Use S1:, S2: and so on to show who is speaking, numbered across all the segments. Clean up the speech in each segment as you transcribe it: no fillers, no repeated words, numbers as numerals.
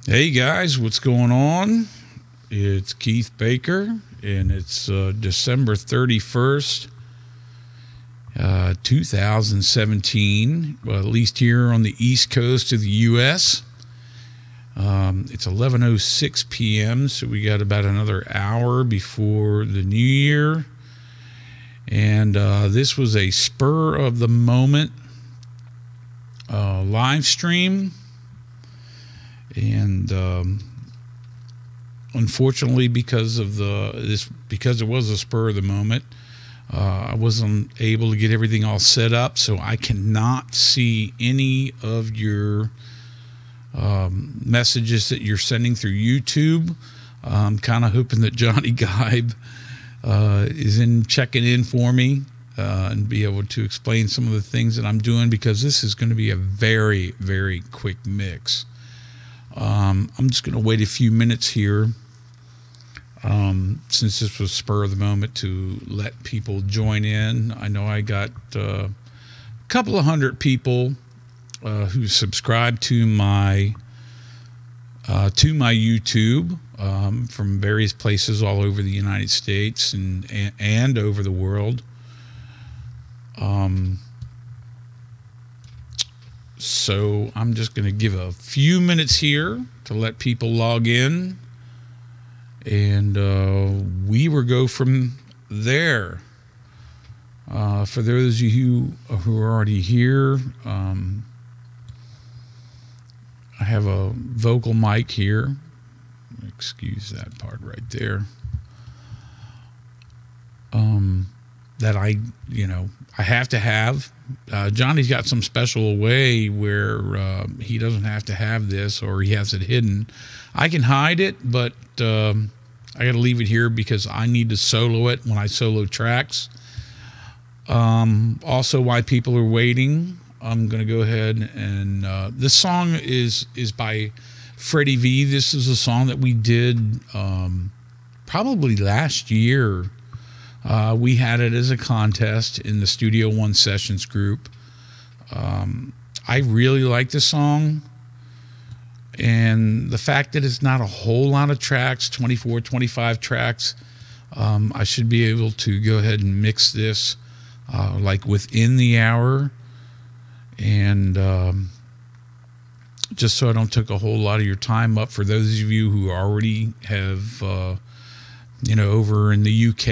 S1: Hey guys, what's going on? It's Keith Baker, and it's December 31st, 2017, well, at least here on the East Coast of the U.S. It's 11:06 p.m., so we got about another hour before the new year. And this was a spur of the moment live stream. And unfortunately, because it was a spur of the moment, I wasn't able to get everything all set up, so I cannot see any of your messages that you're sending through YouTube. I'm kind of hoping that Johnny Gibe is checking in for me and be able to explain some of the things that I'm doing, because this is going to be a very, very quick mix. I'm just going to wait a few minutes here, since this was spur of the moment, to let people join in. I know I got a couple of hundred people who subscribe to my YouTube from various places all over the United States and over the world. So I'm just going to give a few minutes here to let people log in, and we will go from there. For those of you who are already here, I have a vocal mic here. Excuse that part right there. That I have to have. Johnny's got some special way where he doesn't have to have this, or he has it hidden. I can hide it, but I got to leave it here because I need to solo it when I solo tracks. Also, while people are waiting, I'm going to go ahead and this song is by Freddie V. This is a song that we did probably last year. We had it as a contest in the Studio One Sessions group. I really like this song, and the fact that it's not a whole lot of tracks, 24, 25 tracks, I should be able to go ahead and mix this like within the hour, and just so I don't take a whole lot of your time up. For those of you who already have over in the UK,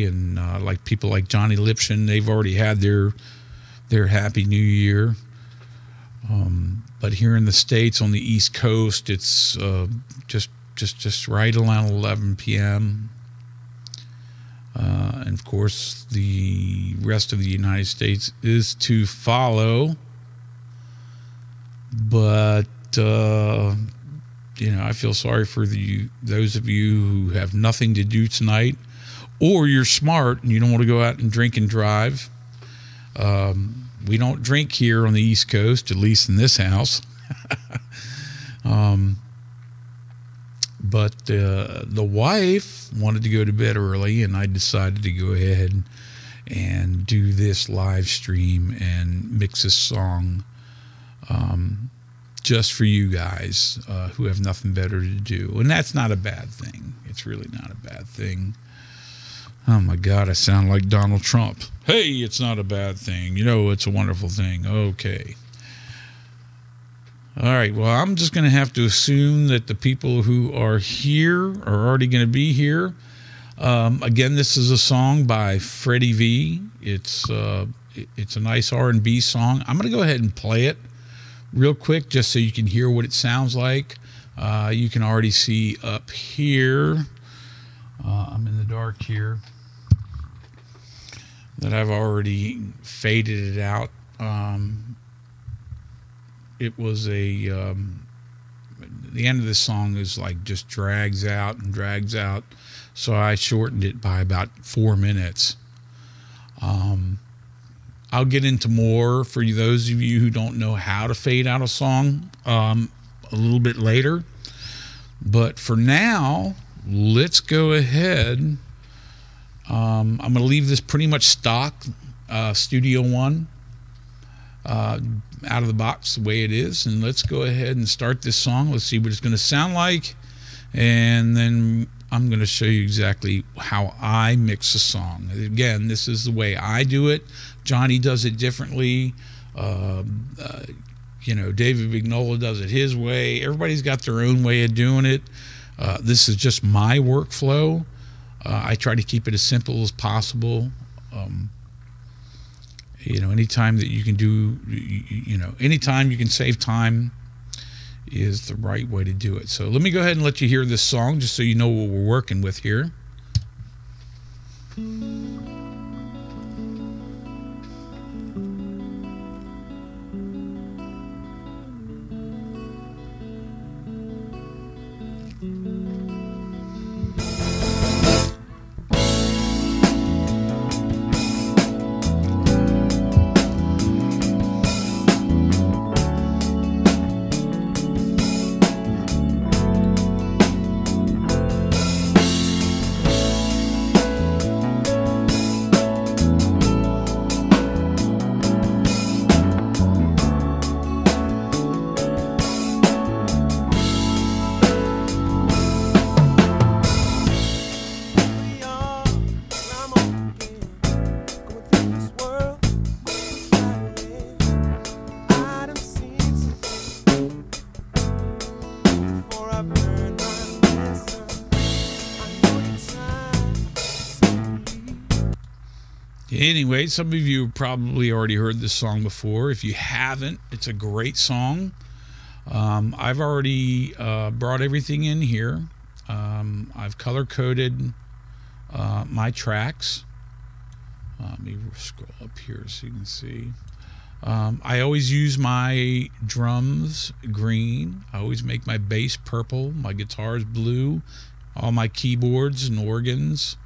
S1: and like people like Johnny Lipshin, they've already had their Happy New Year. But here in the States on the East Coast, it's just right around 11 p.m. And of course, the rest of the United States is to follow. But I feel sorry for those of you who have nothing to do tonight, or you're smart and you don't want to go out and drink and drive. We don't drink here on the East Coast, at least in this house. But the wife wanted to go to bed early, and I decided to go ahead and do this live stream and mix this song just for you guys who have nothing better to do. And that's not a bad thing. It's really not a bad thing. Oh my God, I sound like Donald Trump. Hey, it's not a bad thing. It's a wonderful thing. Okay. All right, well, I'm just going to have to assume that the people who are here are already going to be here. Again, this is a song by Freddie V. It's a nice R&B song. I'm going to go ahead and play it real quick just so you can hear what it sounds like. You can already see up here, I'm in the dark here, that I've already faded it out. It was the end of this song is like just drags out and drags out, so I shortened it by about 4 minutes. I'll get into more for those of you who don't know how to fade out a song a little bit later. But for now, let's go ahead. I'm going to leave this pretty much stock Studio One. out of the box the way it is, and let's go ahead and start this song. Let's see what it's going to sound like, and then I'm going to show you exactly how I mix a song. Again, this is the way I do it. Johnny does it differently. You know, David Vignola does it his way. Everybody's got their own way of doing it. This is just my workflow. I try to keep it as simple as possible. You know, anytime that you can do, anytime you can save time is the right way to do it. So let me go ahead and let you hear this song just so you know what we're working with here. Anyway, some of you have probably already heard this song before. If you haven't, it's a great song. I've already brought everything in here. I've color-coded my tracks. Let me scroll up here so you can see. I always use my drums green. I always make my bass purple, my guitars blue, all my keyboards and organs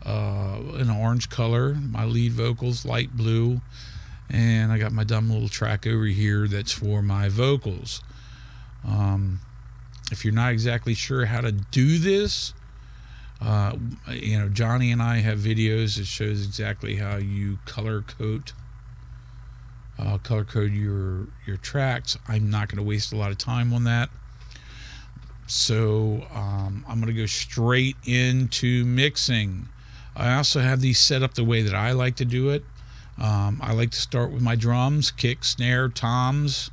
S1: an orange color, my lead vocals light blue, and I got my dumb little track over here that's for my vocals. If you're not exactly sure how to do this, you know, Johnny and I have videos that shows exactly how you color code your tracks. I'm not going to waste a lot of time on that. So I'm going to go straight into mixing. I also have these set up the way that I like to do it. I like to start with my drums, kick, snare, toms,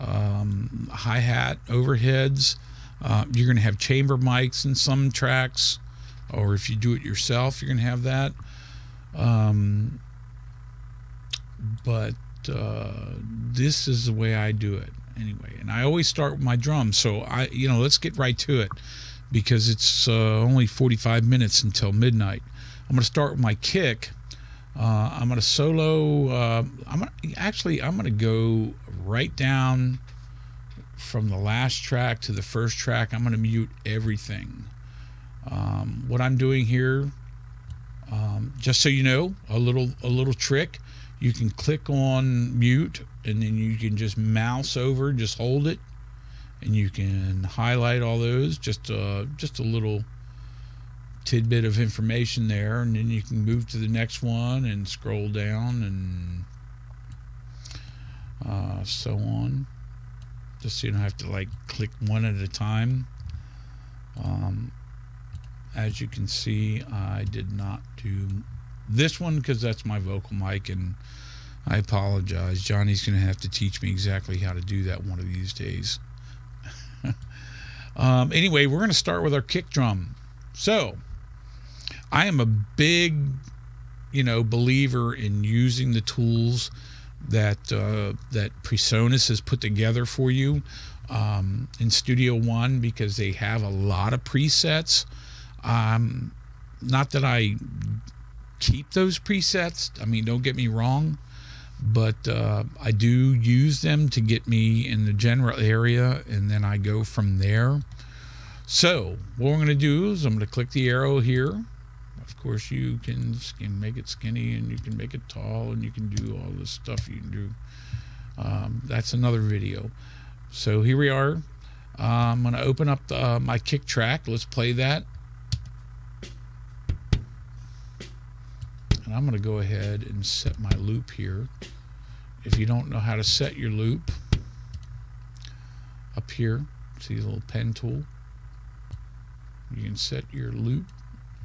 S1: hi-hat, overheads. You're going to have chamber mics in some tracks, or if you do it yourself, you're going to have that. But this is the way I do it anyway. And I always start with my drums. So let's get right to it, because it's only 45 minutes until midnight. I'm going to start with my kick. I'm going to solo. I'm going to go right down from the last track to the first track. I'm going to mute everything. What I'm doing here, just so you know, a little trick. You can click on mute, and then you can just mouse over, just hold it, and you can highlight all those. Just a little tidbit of information there, and then you can move to the next one and scroll down and so on, just so you don't have to like click one at a time. As you can see, I did not do this one because that's my vocal mic, and I apologize. Johnny's gonna have to teach me exactly how to do that one of these days. Anyway, we're gonna start with our kick drum. So I am a big believer in using the tools that PreSonus has put together for you in Studio One, because they have a lot of presets. Not that I keep those presets, I mean, don't get me wrong, but I do use them to get me in the general area, and then I go from there. So what we're going to do is I'm going to click the arrow here. Of course, you can make it skinny, and you can make it tall, and you can do all this stuff you can do. That's another video. So here we are. I'm going to open up my kick track. Let's play that. And I'm going to go ahead and set my loop here if you don't know how to set your loop, up here, see the little pen tool? You can set your loop,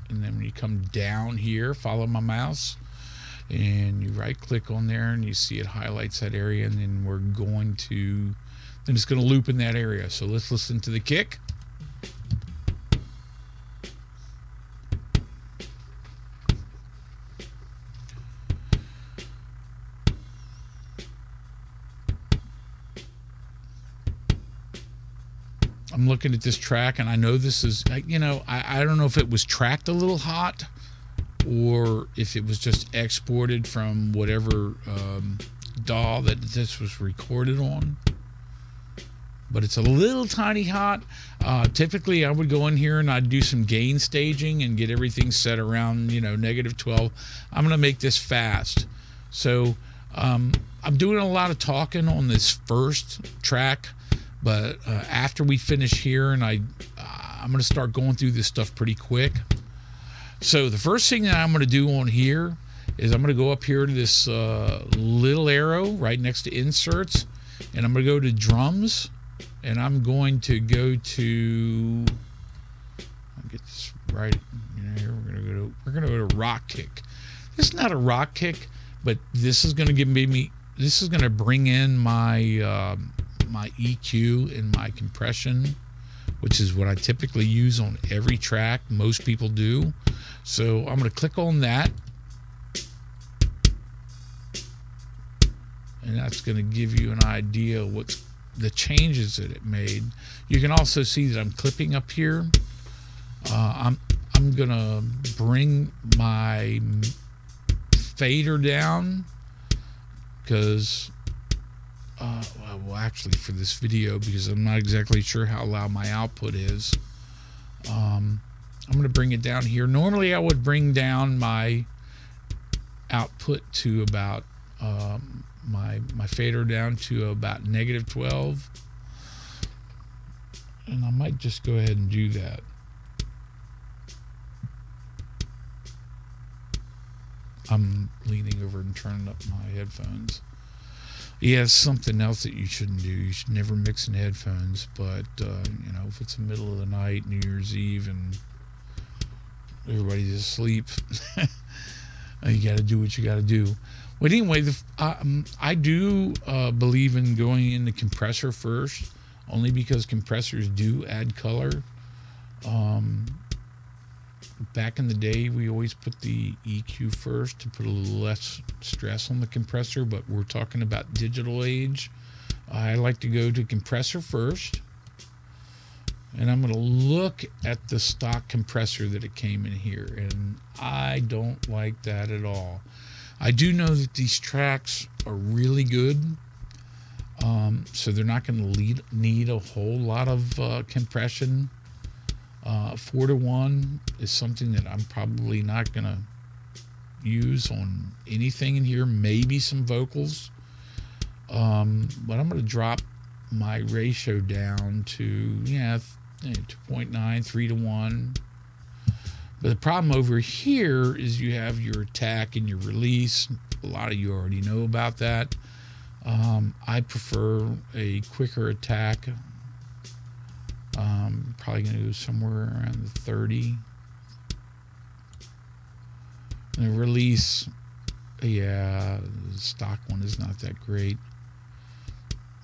S1: and then when you come down here, follow my mouse, and you right click on there, and you see it highlights that area, and then then it's going to loop in that area. So let's listen to the kick. I'm looking at this track, and I know this is, you know, I don't know if it was tracked a little hot or if it was just exported from whatever DAW that this was recorded on. But it's a little tiny hot. Typically, I would go in here and I'd do some gain staging and get everything set around, you know, -12. I'm going to make this fast. So I'm doing a lot of talking on this first track. But after we finish here, and I'm going to start going through this stuff pretty quick. So the first thing that I'm going to do on here is I'm going to go up here to this little arrow right next to inserts, and I'm going to go to drums, and I'm going to go to, I'll get this right here. We're going to go to rock kick. This is not a rock kick, but this is going to give me, this is going to bring in my my EQ and my compression, which is what I typically use on every track. Most people do. So I'm going to click on that, and that's going to give you an idea of what's the changes that it made. You can also see that I'm clipping up here. I'm going to bring my fader down because well, actually, for this video, because I'm not exactly sure how loud my output is, I'm going to bring it down here. Normally, I would bring down my output to about my fader down to about -12, and I might just go ahead and do that. I'm leaning over and turning up my headphones. Yeah, it's something else that you shouldn't do. You should never mix in headphones. But, you know, if it's the middle of the night, New Year's Eve, and everybody's asleep, you got to do what you got to do. But anyway, I do believe in going in the compressor first, only because compressors do add color. Back in the day, we always put the EQ first to put a little less stress on the compressor, but we're talking about digital age. I like to go to compressor first, and I'm going to look at the stock compressor that it came in here, and I don't like that at all. I do know that these tracks are really good, so they're not going to need a whole lot of compression. 4:1 is something that I'm probably not going to use on anything in here, maybe some vocals. But I'm going to drop my ratio down to 2.9, 3:1. But the problem over here is you have your attack and your release. A lot of you already know about that. I prefer a quicker attack. Probably going to go somewhere around the 30. And the release, yeah, the stock one is not that great.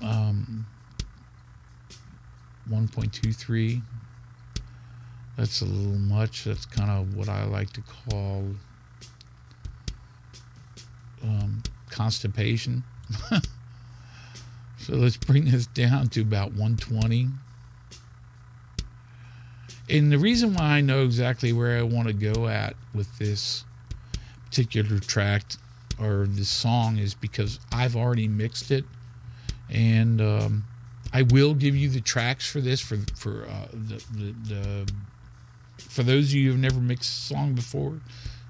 S1: 1.23. That's a little much. That's kind of what I like to call constipation. So let's bring this down to about 120. And the reason why I know exactly where I want to go at with this particular track or this song is because I've already mixed it, and I will give you the tracks for this for those of you who've never mixed a song before.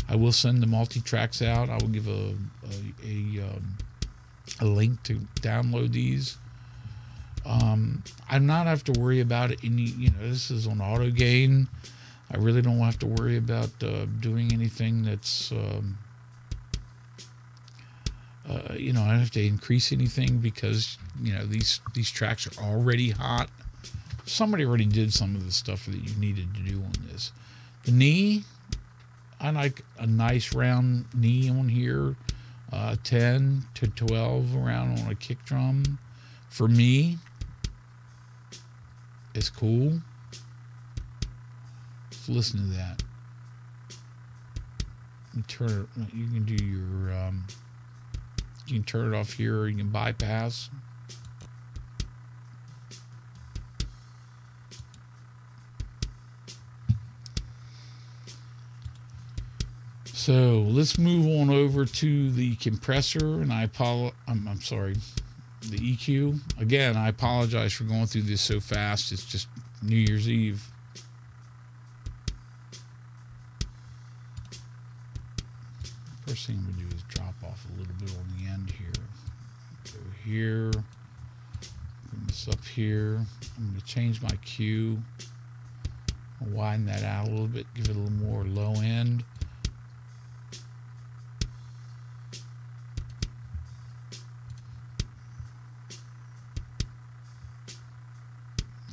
S1: I will send the multi-tracks out. I will give a link to download these. I not have to worry about it. This is on auto gain. I really don't have to worry about doing anything that's You know, I don't have to increase anything because, you know, these tracks are already hot. Somebody already did some of the stuff that you needed to do on this. The knee, I like a nice round knee on here, 10 to 12 around on a kick drum. For me, it's cool. Let's listen to that. You turn it. You can do your. You can turn it off here, or you can bypass. So let's move on over to the compressor, and I'm sorry, the EQ. Again, I apologize for going through this so fast. It's just New Year's Eve. First thing I'm going to do is drop off a little bit on the end here. Go here. Bring this up here. I'm going to change my Q. I'll widen that out a little bit, give it a little more low end.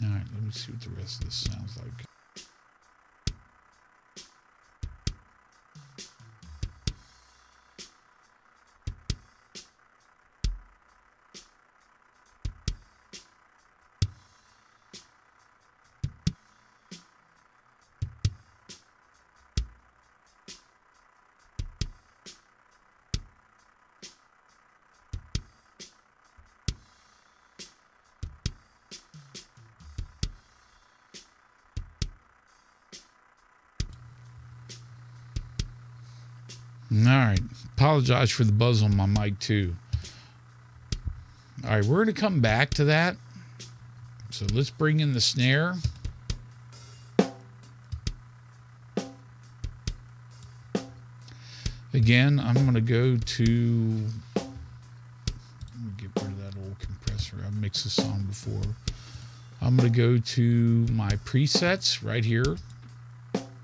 S1: Alright, let me see what the rest of this sounds like. Alright, apologize for the buzz on my mic too. Alright, we're going to come back to that. So let's bring in the snare. Again, I'm going to go to... Let me get rid of that old compressor. I've mixed this song before. I'm going to go to my presets right here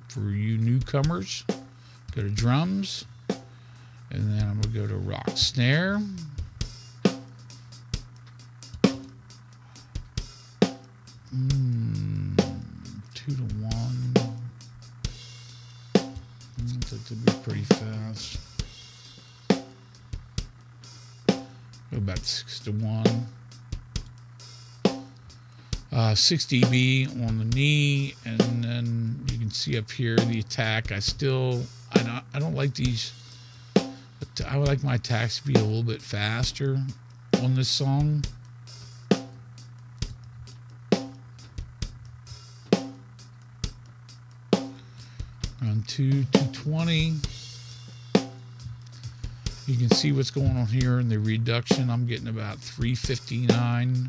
S1: for you newcomers. Go to drums. And then I'm going to go to rock snare. Two to one. Looks like to be pretty fast. Go back to 6 to 1. 6 dB on the knee, and then you can see up here the attack. I don't like these. I would like my attacks to be a little bit faster on this song. Around 220. You can see what's going on here in the reduction. I'm getting about 359.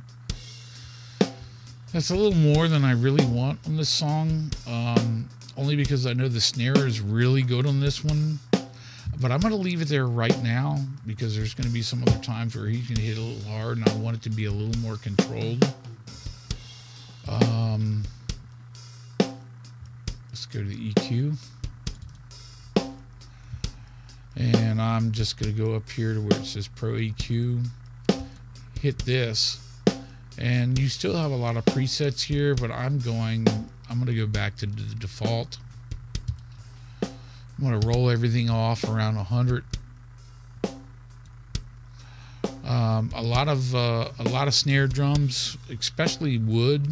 S1: That's a little more than I really want on this song, only because I know the snare is really good on this one. But I'm going to leave it there right now because there's going to be some other times where he's going to hit a little hard, and I want it to be a little more controlled. Let's go to the EQ. And I'm just going to go up here to where it says Pro EQ. Hit this. And you still have a lot of presets here, but I'm going to go back to the default. I'm going to roll everything off around 100. A lot of snare drums, especially wood,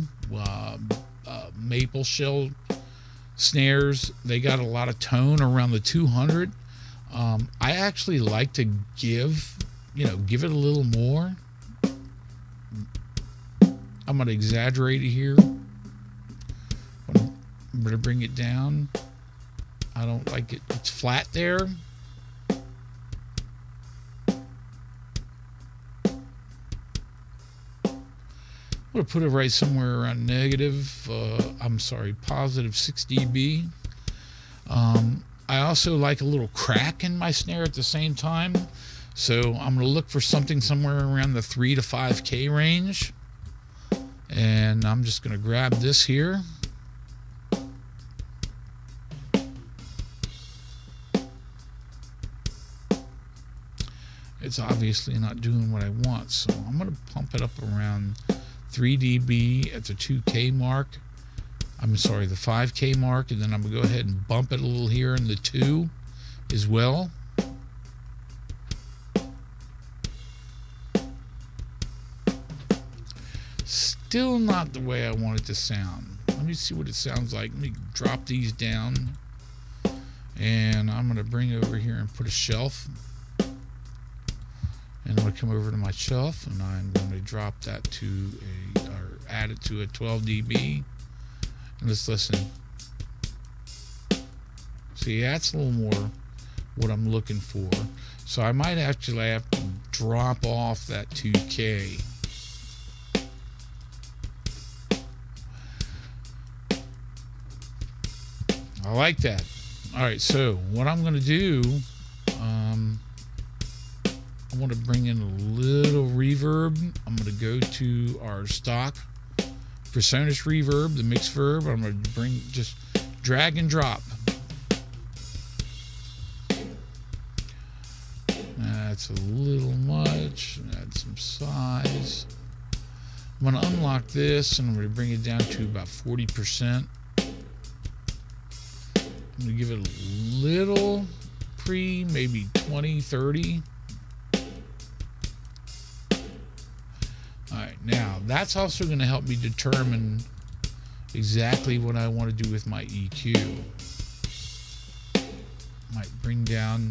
S1: maple shell snares, they got a lot of tone around the 200. I actually like to give it a little more. I'm going to exaggerate it here. I'm going to bring it down. I don't like it. It's flat there. I'm going to put it right somewhere around positive 6 dB. I also like a little crack in my snare at the same time. So I'm going to look for something somewhere around the 3 to 5K range. And I'm just going to grab this here. it's obviously not doing what I want. So I'm going to pump it up around 3 dB at the 2K mark. I'm sorry, the 5K mark, and then I'm going to go ahead and bump it a little here in the 2 as well. Still not the way I want it to sound. Let me see what it sounds like. Let me drop these down, and I'm going to bring over here and put a shelf. And I'm going to come over to my shelf, and I'm going to drop that to or add it to a 12 dB. And let's listen. See, that's a little more what I'm looking for. So I might actually have to drop off that 2K. I like that. All right, so what I'm going to do, I want to bring in a little reverb. I'm going to go to our stock PreSonus reverb, the mix verb. I'm going to just drag and drop. That's a little much. Add some size. I'm going to unlock this, and I'm going to bring it down to about 40%. I'm going to give it a little maybe 20, 30. Alright, now that's also going to help me determine exactly what I want to do with my EQ. Might bring down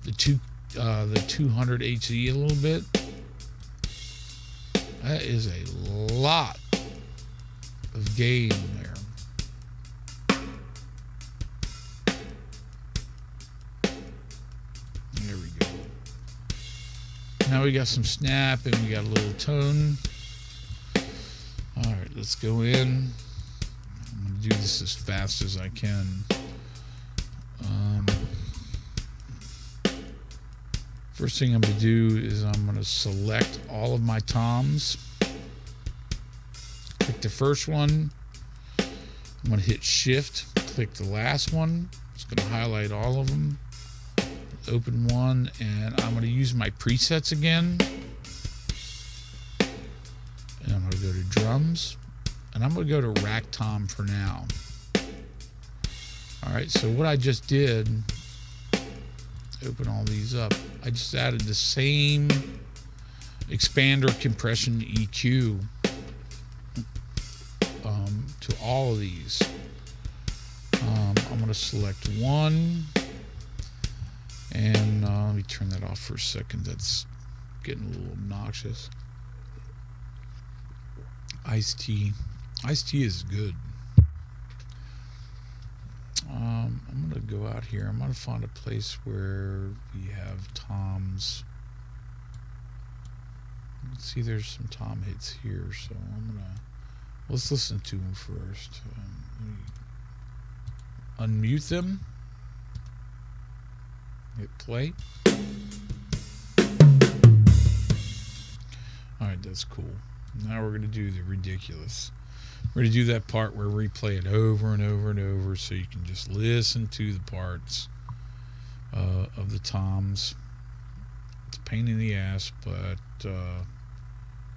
S1: the 200 HD a little bit. That is a lot of gain there. There we go. Now we got some snap and we got a little tone. Alright, let's go in. I'm going to do this as fast as I can. First thing I'm going to do is I'm going to select all of my toms. Click the first one. I'm going to hit shift, click the last one. It's going to highlight all of them. Open one, and I'm going to use my presets again. And I'm going to go to drums, and I'm going to go to rack tom for now. Alright, so what I just did, open all these up, I just added the same expander compression EQ to all of these. I'm going to select one, and let me turn that off for a second. That's getting a little obnoxious. Ice-T. Ice-T is good. I'm going to go out here. I'm going to find a place where we have toms. Let's see, there's some tom hits here, so I'm going to, let's listen to them first. Unmute them. Hit play. Alright, that's cool. Now we're going to do the ridiculous. We're going to do that part where we play it over and over and over so you can just listen to the parts of the toms. It's a pain in the ass, but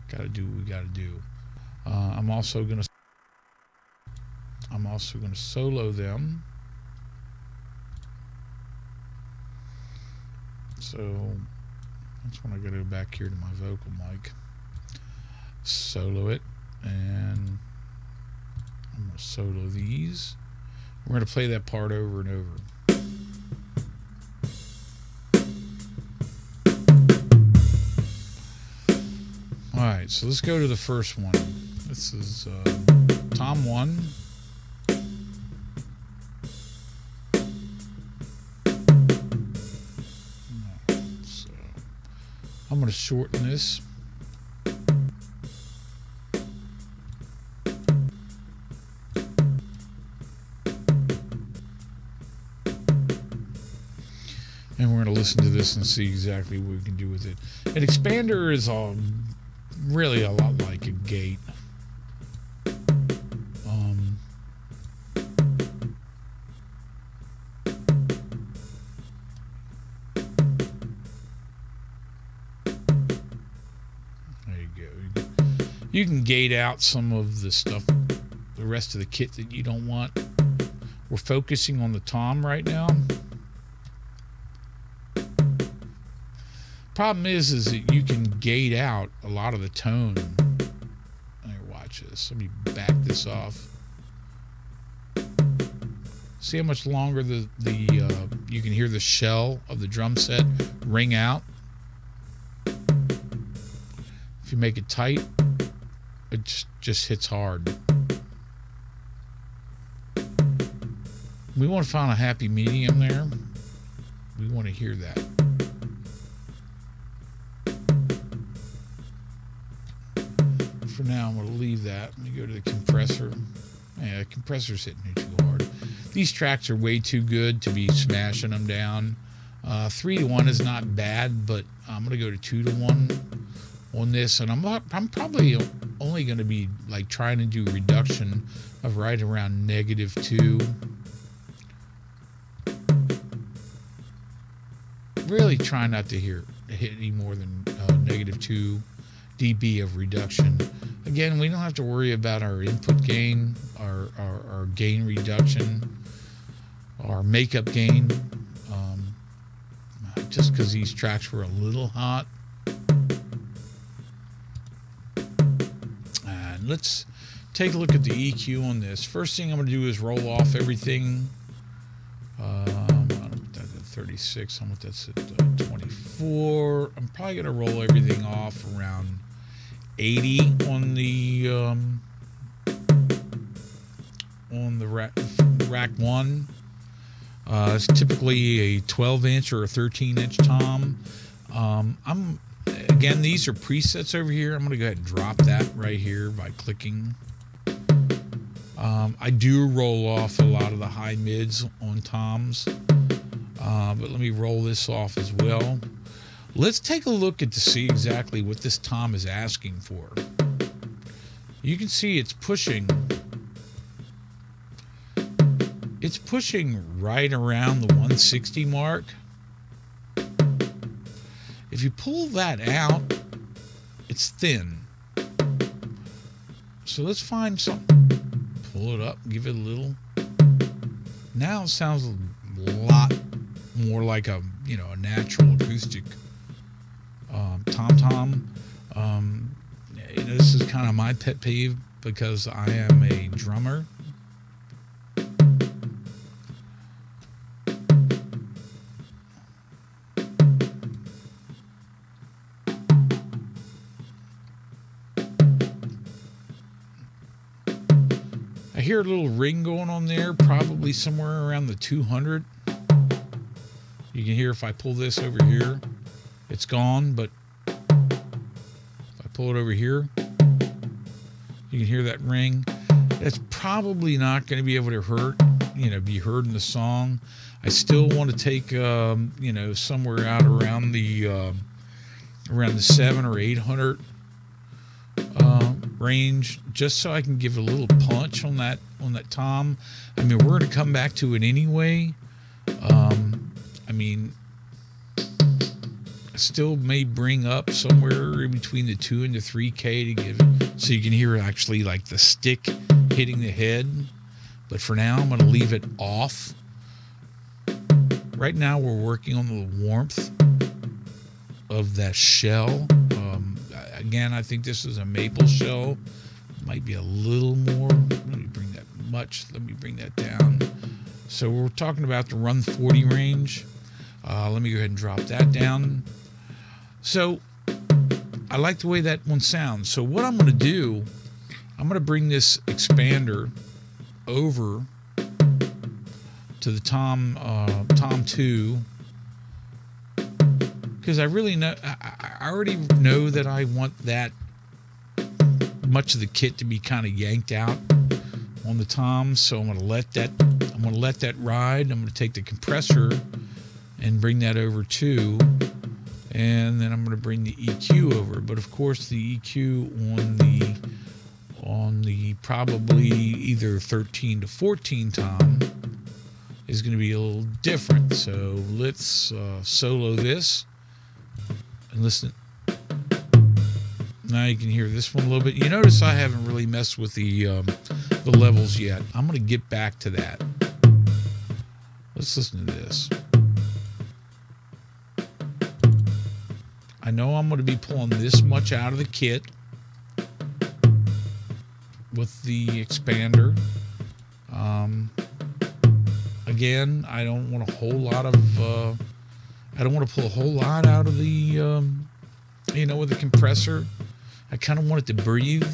S1: gotta do what we gotta do. I'm also gonna solo them. So that's when I gotta go back here to my vocal mic. Solo it, and I'm going to solo these. We're going to play that part over and over. Alright, so let's go to the first one. This is Tom 1. So I'm going to shorten this. And we're going to listen to this and see exactly what we can do with it. An expander is really a lot like a gate. You can gate out some of the stuff, the rest of the kit that you don't want. We're focusing on the tom right now. Problem is that you can gate out a lot of the tone. Here, watch this. Let me back this off. See how much longer you can hear the shell of the drum set ring out. If you make it tight, it just hits hard. We want to find a happy medium there. We want to hear that. For now, I'm going to leave that. Let me go to the compressor. Yeah, the compressor's hitting me too hard. These tracks are way too good to be smashing them down. 3-to-1 is not bad, but I'm going to go to 2-to-1 on this, and I'm probably only going to be like trying to do reduction of right around -2. Really try not to hit any more than -2 dB of reduction. Again, we don't have to worry about our input gain, our gain reduction, our makeup gain, just because these tracks were a little hot. And let's take a look at the EQ on this. First thing I'm going to do is roll off everything. I don't want that at 36. I want that at 24. I'm probably going to roll everything off around 80 on the rack 1. It's typically a 12-inch or a 13-inch tom. Again, these are presets over here. I'm going to go ahead and drop that right here by clicking. I do roll off a lot of the high mids on toms, but let me roll this off as well. Let's take a look to see exactly what this tom is asking for. You can see it's pushing right around the 160 mark. If you pull that out, it's thin. So let's find something. Pull it up, give it a little. Now it sounds a lot more like a natural acoustic tom-tom. This is kind of my pet peeve because I am a drummer. I hear a little ring going on there, probably somewhere around the 200. You can hear if I pull this over here, it's gone, but if I pull it over here, you can hear that ring. That's probably not going to be able to be heard in the song. I still want to take, somewhere out around the 700 or 800 range, just so I can give a little punch on that tom. I mean, we're going to come back to it anyway. I still may bring up somewhere in between the 2 and the 3K to give it, so you can hear actually like the stick hitting the head. But for now, I'm going to leave it off. Right now, we're working on the warmth of that shell. Again, I think this is a maple shell. Might be a little more. Let me bring that down. So we're talking about the run 40 range. Let me go ahead and drop that down. So I like the way that one sounds. So what I'm going to do, I'm going to bring this expander over to the Tom 2, because I already know that I want that much of the kit to be kind of yanked out on the toms. So I'm going to let that ride. I'm going to take the compressor and bring that over too, and then I'm going to bring the EQ over. But of course, the EQ on the probably either 13 to 14 tom is going to be a little different. So let's solo this and listen. now you can hear this one a little bit. You notice I haven't really messed with the levels yet. I'm going to get back to that. Let's listen to this. I know I'm going to be pulling this much out of the kit with the expander. Again, I don't want a whole lot of I don't want to pull a whole lot out of the you know, with the compressor. I kind of want it to breathe.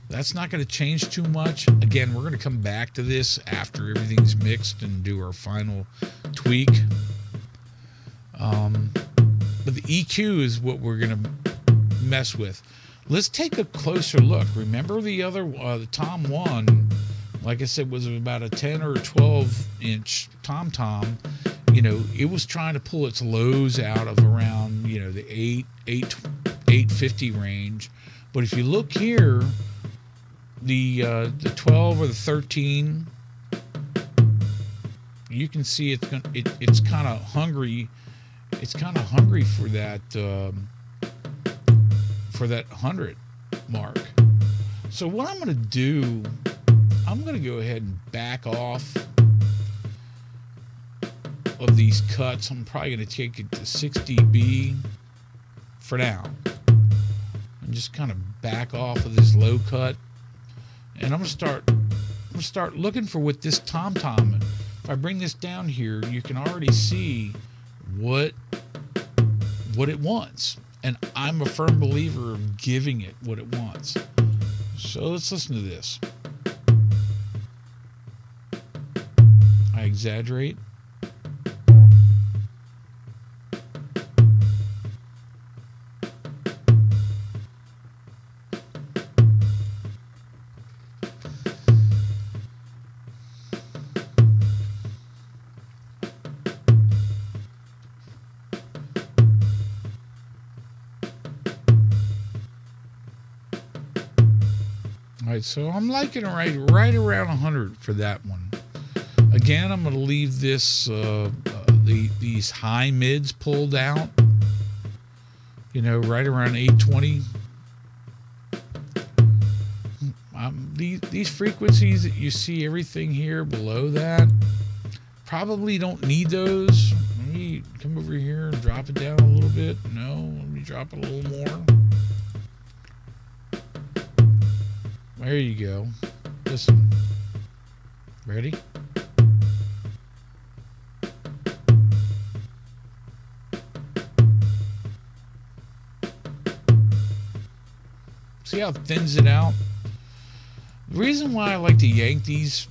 S1: That's not going to change too much. Again, we're going to come back to this after everything's mixed and do our final tweak. But the EQ is what we're going to mess with. Let's take a closer look. Remember the other, the Tom 1, like I said, was about a 10 or 12 inch tom-tom. You know, it was trying to pull its lows out of around, you know, the 850 range. But if you look here, the 12 or the 13, you can see it's kind of hungry. It's kind of hungry for that 100 mark. So what I'm going to do, I'm going to go ahead and back off of these cuts. I'm probably going to take it to 6 dB for now, and just kind of back off of this low cut. And I'm going to start looking for what this tom-tom. If I bring this down here, you can already see what it wants, and I'm a firm believer of giving it what it wants. So let's listen to this. I exaggerate. Alright, so I'm liking it right around 100 for that one. Again, I'm going to leave this these high mids pulled out, you know, right around 820. These frequencies that you see, everything here below that, probably don't need those. Let me come over here and drop it down a little bit. No, let me drop it a little more. There you go. Listen. Ready? See how it thins it out? The reason why I like to yank these,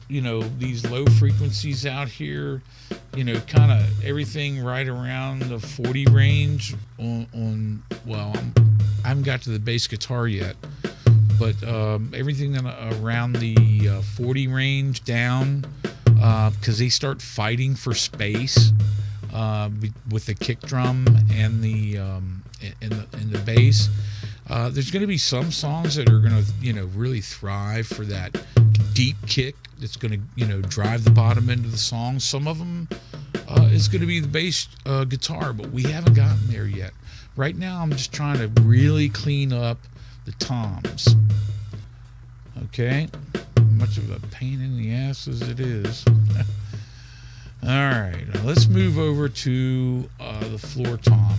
S1: you know, these low frequencies out here, you know, kind of everything right around the 40 range on well, I haven't got to the bass guitar yet, but everything around the 40 range down, because they start fighting for space with the kick drum and the bass. There's going to be some songs that are going to, you know, really thrive for that deep kick that's going to, you know, drive the bottom end of the song. Some of them is going to be the bass guitar, but we haven't gotten there yet. Right now, I'm just trying to really clean up the toms. Okay, much of a pain in the ass as it is. All right, now let's move over to the floor tom.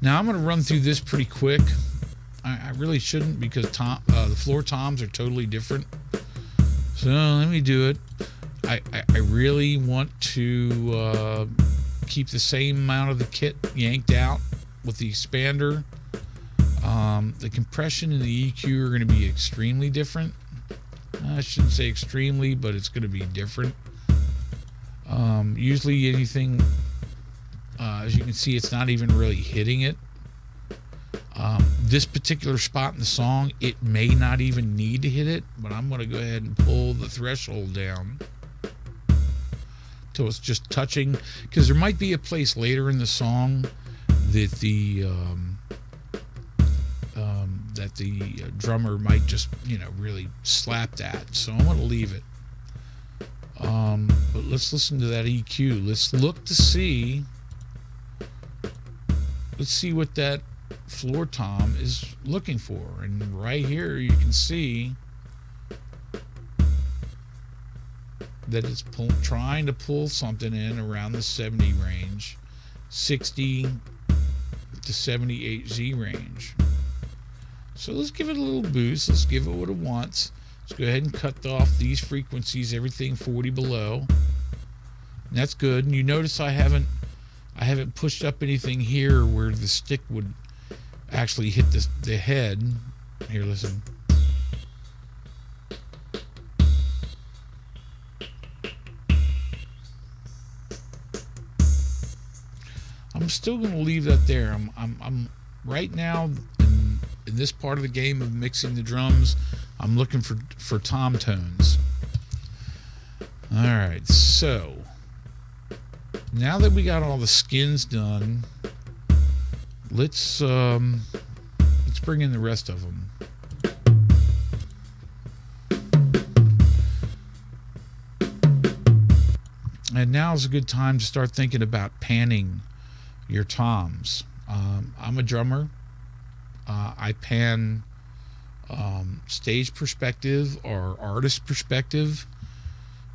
S1: Now I'm going to run through this pretty quick. I really shouldn't, because the floor toms are totally different. So let me do it. I really want to keep the same amount of the kit yanked out with the expander. The compression and the EQ are going to be extremely different. I shouldn't say extremely, but it's going to be different. Usually anything, as you can see, it's not even really hitting it. This particular spot in the song, it may not even need to hit it, but I'm going to go ahead and pull the threshold down till it's just touching, because there might be a place later in the song that the drummer might just, you know, really slap that. So I'm going to leave it. But let's listen to that EQ. Let's look to see. Let's see what that floor tom is looking for. And right here you can see that it's trying to pull something in around the 70 range, 60 to 78Z range. So let's give it a little boost. Let's give it what it wants. Let's go ahead and cut off these frequencies, everything 40 below. And that's good. And you notice I haven't pushed up anything here where the stick would actually hit the head. Here, listen. I'm still going to leave that there. I'm right now in this part of the game of mixing the drums. I'm looking for tom tones. All right, so now that we got all the skins done, let's bring in the rest of them. And now is a good time to start thinking about panning your toms. I'm a drummer. I pan stage perspective or artist perspective.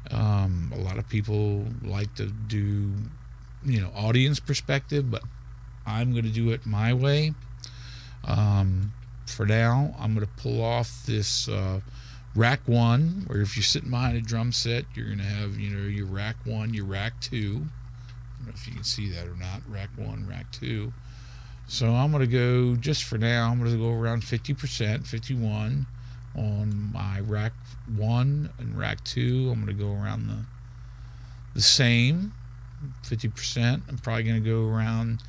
S1: A lot of people like to do, audience perspective, but I'm going to do it my way. For now, I'm going to pull off this rack 1, where if you're sitting behind a drum set, you're going to have, your rack 1, your rack 2. I don't know if you can see that or not. Rack 1, rack 2. So I'm going to go, just for now, I'm going to go around 50%, 51 on my rack 1 and rack 2. I'm going to go around the same, 50%. I'm probably going to go around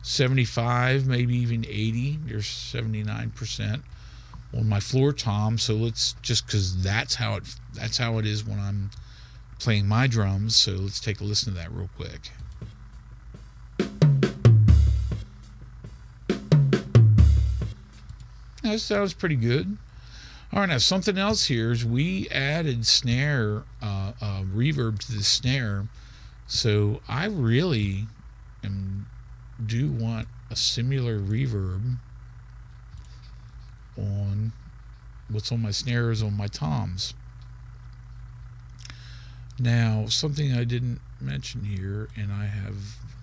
S1: 75, maybe even 80. There's 79% on my floor tom. So let's just, because that's how it is when I'm playing my drums. So let's take a listen to that real quick. That sounds pretty good. All right, now something else here is we added snare reverb to the snare, so I really do want a similar reverb on what's on my snares on my toms. Now, something I didn't mention here, and I have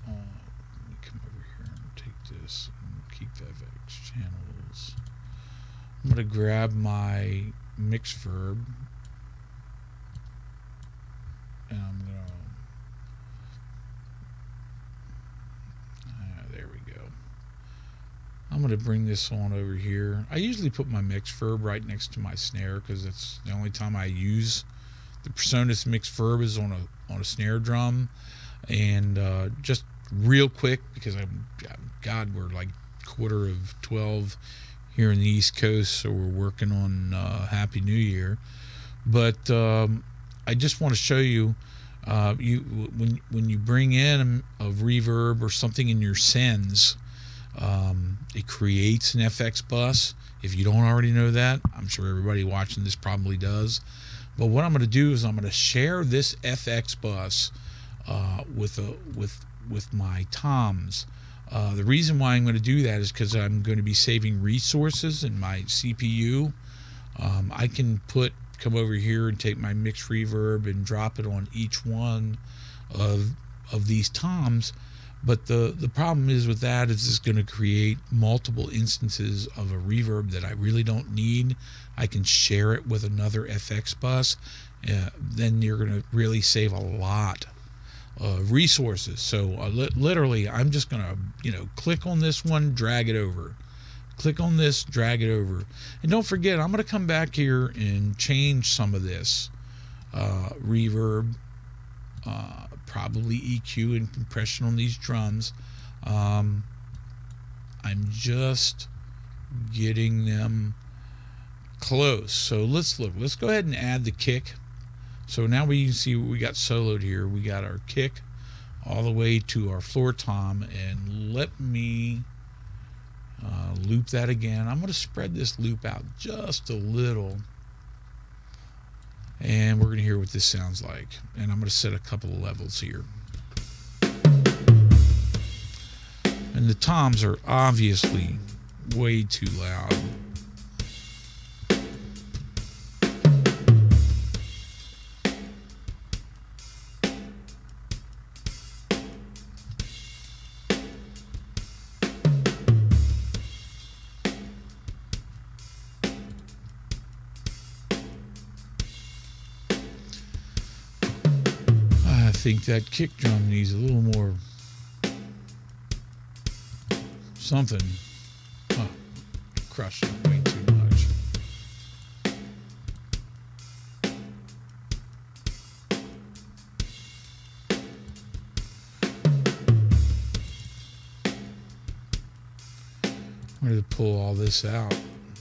S1: let me come over here and take this and keep FX channels. I'm going to grab my mix verb, and I'm going to there we go. I'm going to bring this on over here. I usually put my mix verb right next to my snare because that's the only time I use the PreSonus mix verb is on a snare drum. And just real quick, because we're like 11:45 here in the East Coast, so we're working on Happy New Year. But I just want to show you, when you bring in a reverb or something in your sends, it creates an FX bus. If you don't already know that, I'm sure everybody watching this probably does. But what I'm going to do is I'm going to share this FX bus with my toms. The reason why I'm going to do that is because I'm going to be saving resources in my CPU. I can come over here and take my mix reverb and drop it on each one of these toms. But the problem is with that is it's going to create multiple instances of a reverb that I really don't need. I can share it with another FX bus. Then you're going to really save a lot resources. So literally I'm just gonna click on this one, drag it over, click on this, drag it over. And don't forget, I'm gonna come back here and change some of this reverb, probably EQ and compression on these drums. I'm just getting them close. So let's go ahead and add the kick. So now we can see what we got soloed here. We got our kick all the way to our floor tom, and let me loop that again. I'm going to spread this loop out just a little. And we're going to hear what this sounds like. And I'm going to set a couple of levels here. And the toms are obviously way too loud. I think that kick drum needs a little more something. Oh, crushed it way too much. I'm going to pull all this out.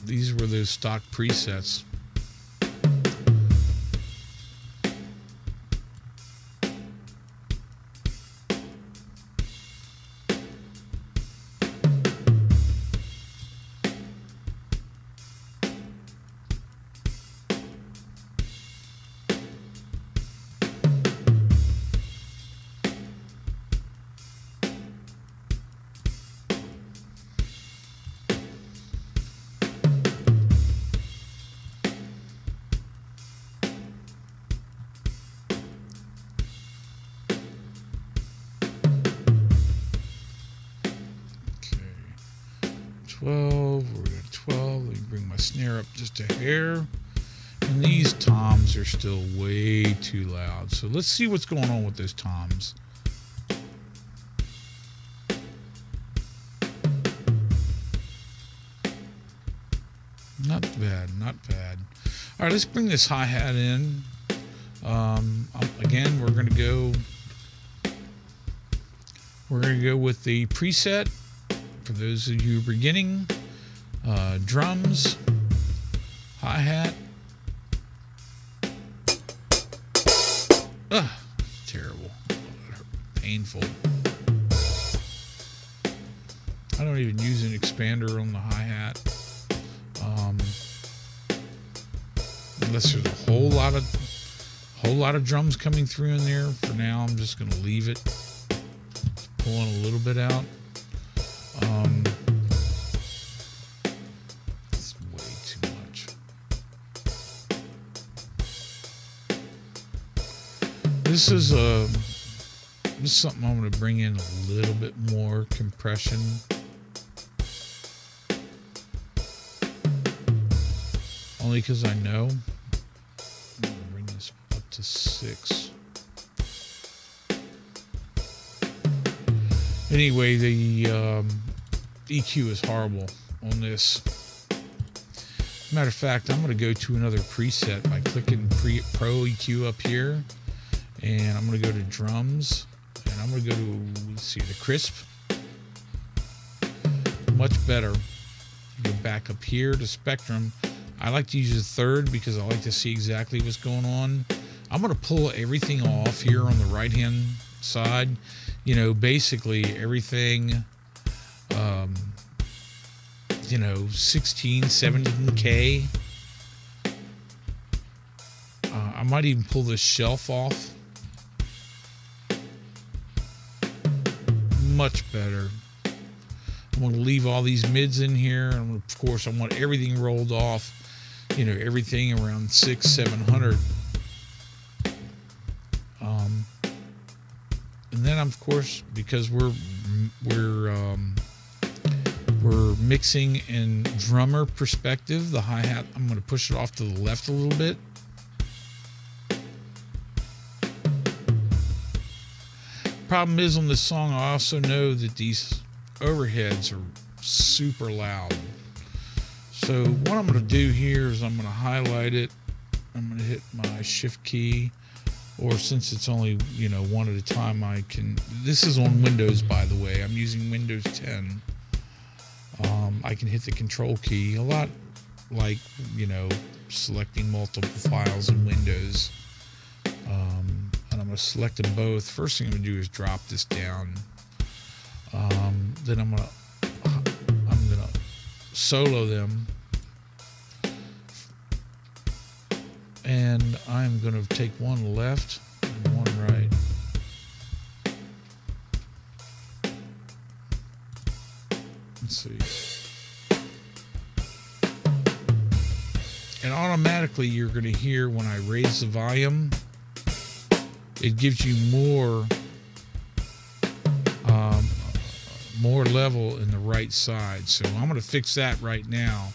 S1: These were those stock presets. We're at 12. Let me bring my snare up just a hair. And these toms are still way too loud. So let's see what's going on with those toms. Not bad, not bad. All right, let's bring this hi-hat in. Again, we're gonna go with the preset. For those of you beginning, drums, hi-hat. Terrible, painful. I don't even use an expander on the hi-hat, unless there's a whole lot of drums coming through in there. For now, I'm just going to leave it, pulling a little bit out. It's way too much. This is something I'm going to bring in a little bit more compression. Only because I know. I'm going to bring this up to 6. Anyway, the EQ is horrible on this. Matter of fact, I'm going to go to another preset by clicking Pro EQ up here. And I'm going to go to drums. And I'm going to go to, let's see, the crisp. Much better. Go back up here to spectrum. I like to use the third because I like to see exactly what's going on. I'm going to pull everything off here on the right hand side. You know, basically everything, 16, 17K. I might even pull this shelf off. Much better. I'm going to leave all these mids in here. And of course, I want everything rolled off. You know, everything around 600-700. And then, of course, because we're mixing in drummer perspective, the hi-hat, I'm going to push it off to the left a little bit. Problem is on this song, I also know that these overheads are super loud. So what I'm going to do here is I'm going to highlight it. I'm going to hit my shift key, or since it's only, one at a time, I can, this is on Windows, by the way. I'm using Windows 10. I can hit the control key a lot like, selecting multiple files in Windows. And I'm going to select them both. First thing I'm going to do is drop this down. Then I'm going to solo them. And I'm going to take one left and one right. Let's see. And automatically you're going to hear when I raise the volume, it gives you more level in the right side. So I'm going to fix that right now.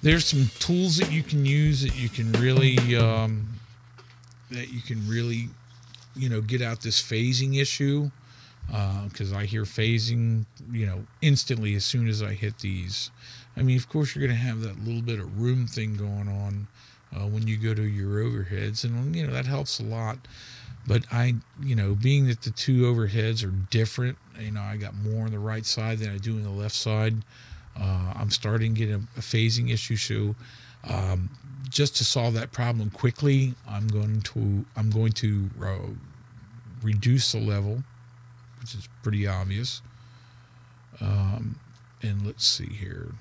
S1: There's some tools that you can use that you can really get out this phasing issue, because I hear phasing instantly as soon as I hit these. I mean, of course, you're going to have that little bit of room thing going on when you go to your overheads, and that helps a lot. But being that the two overheads are different, I got more on the right side than I do on the left side. I'm starting to get a phasing issue. So just to solve that problem quickly, I'm going to reduce the level, which is pretty obvious. And let's see here.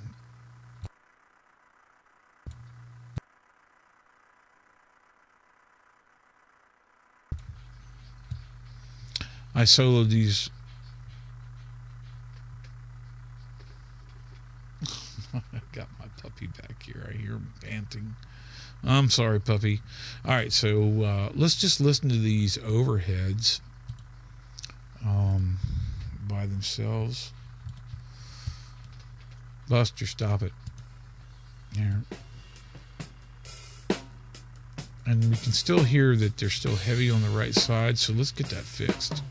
S1: I soloed these. I got my puppy back here. I hear him panting. I'm sorry, puppy. All right, so let's just listen to these overheads by themselves. Buster, stop it. Here. And we can still hear that they're still heavy on the right side, so let's get that fixed.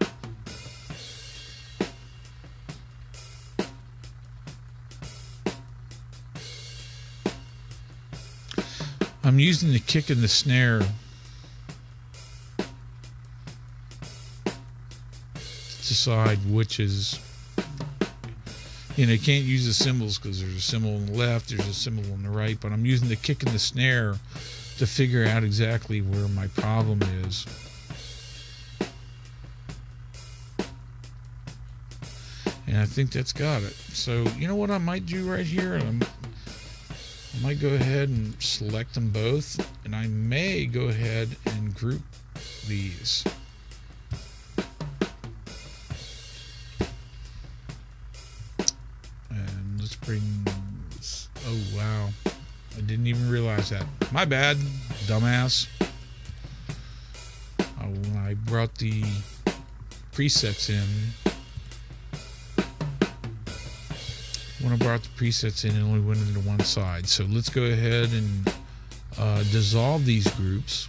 S1: I'm using the kick and the snare to decide which is, you can't use the cymbals because there's a cymbal on the left, there's a cymbal on the right, but I'm using the kick and the snare to figure out exactly where my problem is. And I think that's got it. So, you know what I might do right here? I might go ahead and select them both, and I may go ahead and group these. And let's bring this. Oh, wow. I didn't even realize that. My bad, dumbass. When I brought the presets in, it only went into one side. So let's go ahead and dissolve these groups,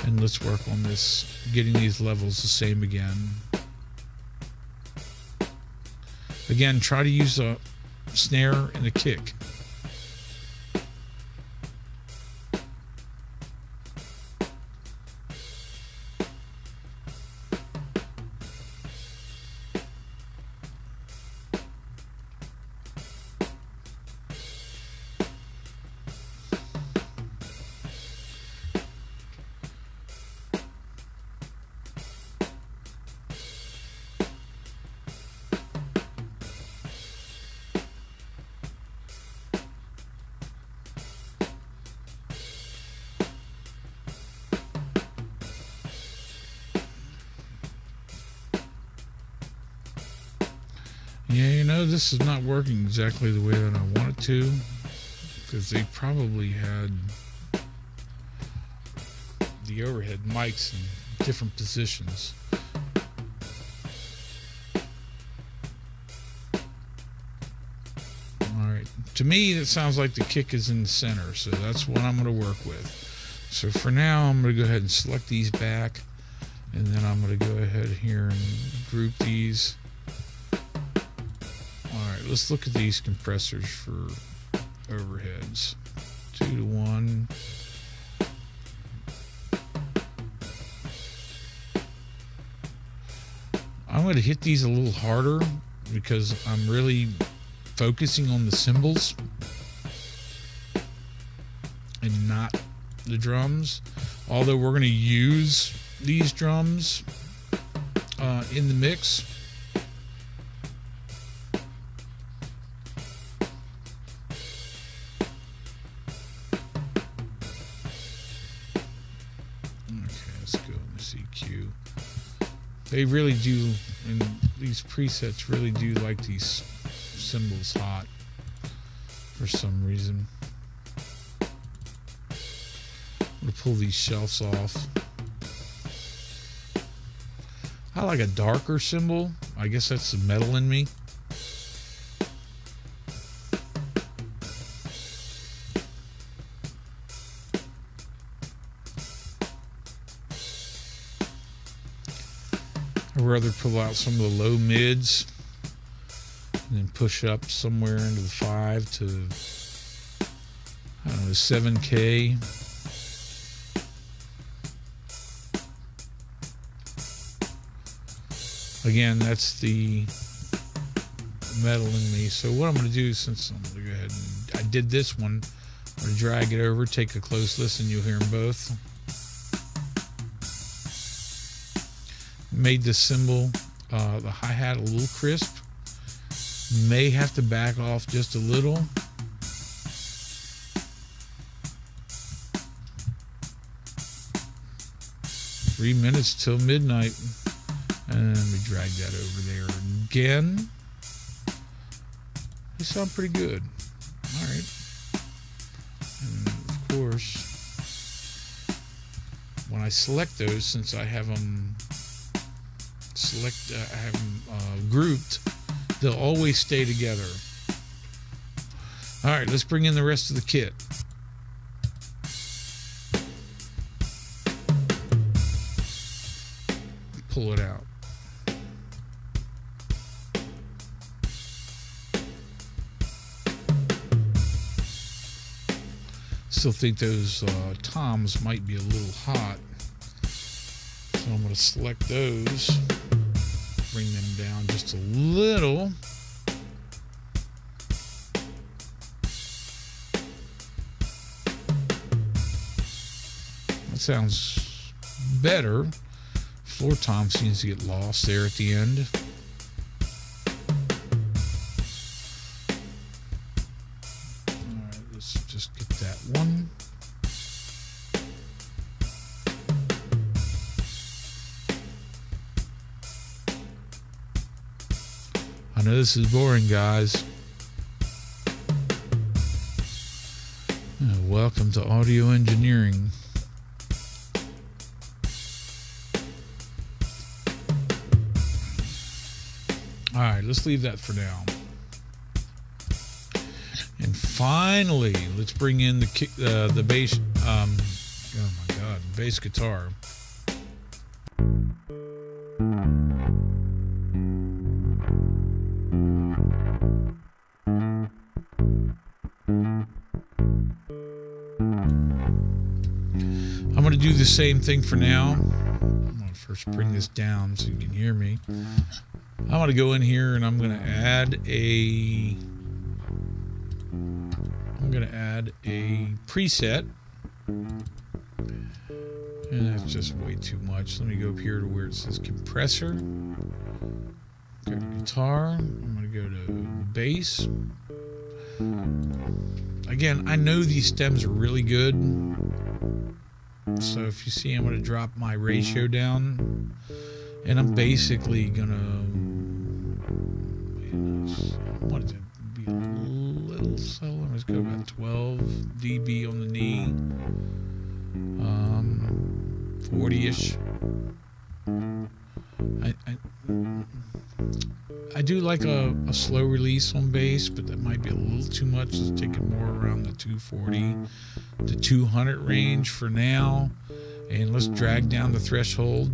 S1: and let's work on this, getting these levels the same again. Again, try to use a snare and a kick. Yeah, this is not working exactly the way that I want it to, because they probably had the overhead mics in different positions. Alright, to me that sounds like the kick is in the center, so that's what I'm going to work with. So for now, I'm going to go ahead and select these back, and then I'm going to go ahead here and group these. Alright, let's look at these compressors for overheads. 2 to 1. I'm going to hit these a little harder because I'm really focusing on the cymbals and not the drums. Although we're going to use these drums in the mix. go in this EQ. They really do, and these presets really do like these cymbals hot for some reason. I'm going to pull these shelves off. I like a darker cymbal. I guess that's the metal in me. I'd rather pull out some of the low mids and then push up somewhere into the 5 to, I don't know, 7K. Again, that's the metal in me. So what I'm going to do, since I'm going to go ahead and I did this one, I'm going to drag it over, take a close listen. You'll hear them both. Made the cymbal, the hi-hat a little crisp. May have to back off just a little. Three minutes till midnight. And we drag that over there again. They sound pretty good. All right. And of course, when I select those, since I have them grouped, they'll always stay together. All right, let's bring in the rest of the kit. Pull it out. Still think those toms might be a little hot, so I'm going to select those, bring them down just a little. That sounds better. Floor tom seems to get lost there at the end. Just get that one. I know this is boring, guys. Welcome to audio engineering. All right, let's leave that for now. And finally, let's bring in the bass. Oh my God, bass guitar. I'm going to do the same thing for now. I'm going to first bring this down so you can hear me. I'm going to go in here and I'm going to add a preset, and that's just way too much. Let me go up here to where it says compressor, go to guitar, I'm going to go to bass. Again, I know these stems are really good, so if you see, I'm going to drop my ratio down, and I'm basically going to, what is it? A little solo. Let's go about 12 dB on the knee, 40-ish. I do like a slow release on bass, but that might be a little too much. Let's take it more around the 240 to 200 range for now, and let's drag down the threshold.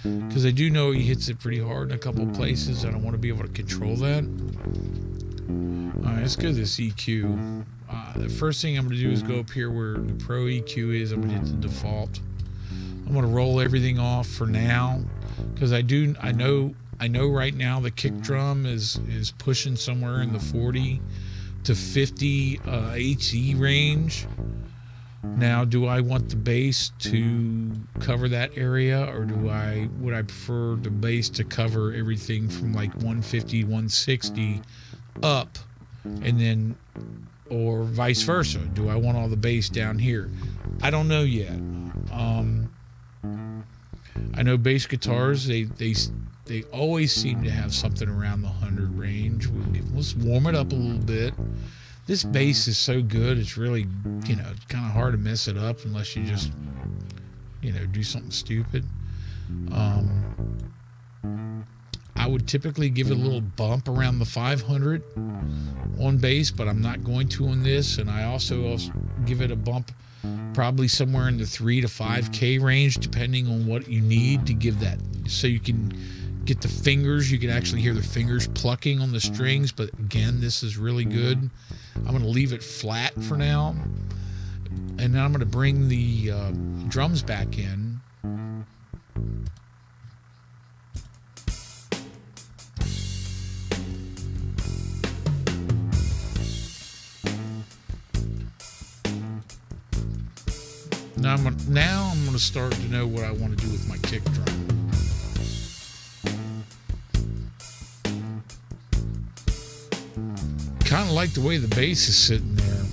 S1: Because I do know he hits it pretty hard in a couple places. I don't want to be able to control that. Alright, let's go to this EQ. The first thing I'm going to do is go up here where the Pro EQ is. I'm going to hit the default. I'm going to roll everything off for now, because I know right now the kick drum is pushing somewhere in the 40 to 50 HE range. Now, do I want the bass to cover that area, or would I prefer the bass to cover everything from like 150, 160 up, and then or vice versa. Do I want all the bass down here? I don't know yet. I know bass guitars, they always seem to have something around the 100 range. Let's warm it up a little bit. This bass is so good, it's really, you know, it's kind of hard to mess it up unless you just, you know, do something stupid. I would typically give it a little bump around the 500 on bass, but I'm not going to on this. And I also give it a bump probably somewhere in the 3 to 5K range, depending on what you need to give that, so you can get the fingers. You can actually hear the fingers plucking on the strings. But again, this is really good. I'm going to leave it flat for now, and then I'm going to bring the drums back in. Now I'm going to start to know what I want to do with my kick drum. Kind of like the way the bass is sitting there.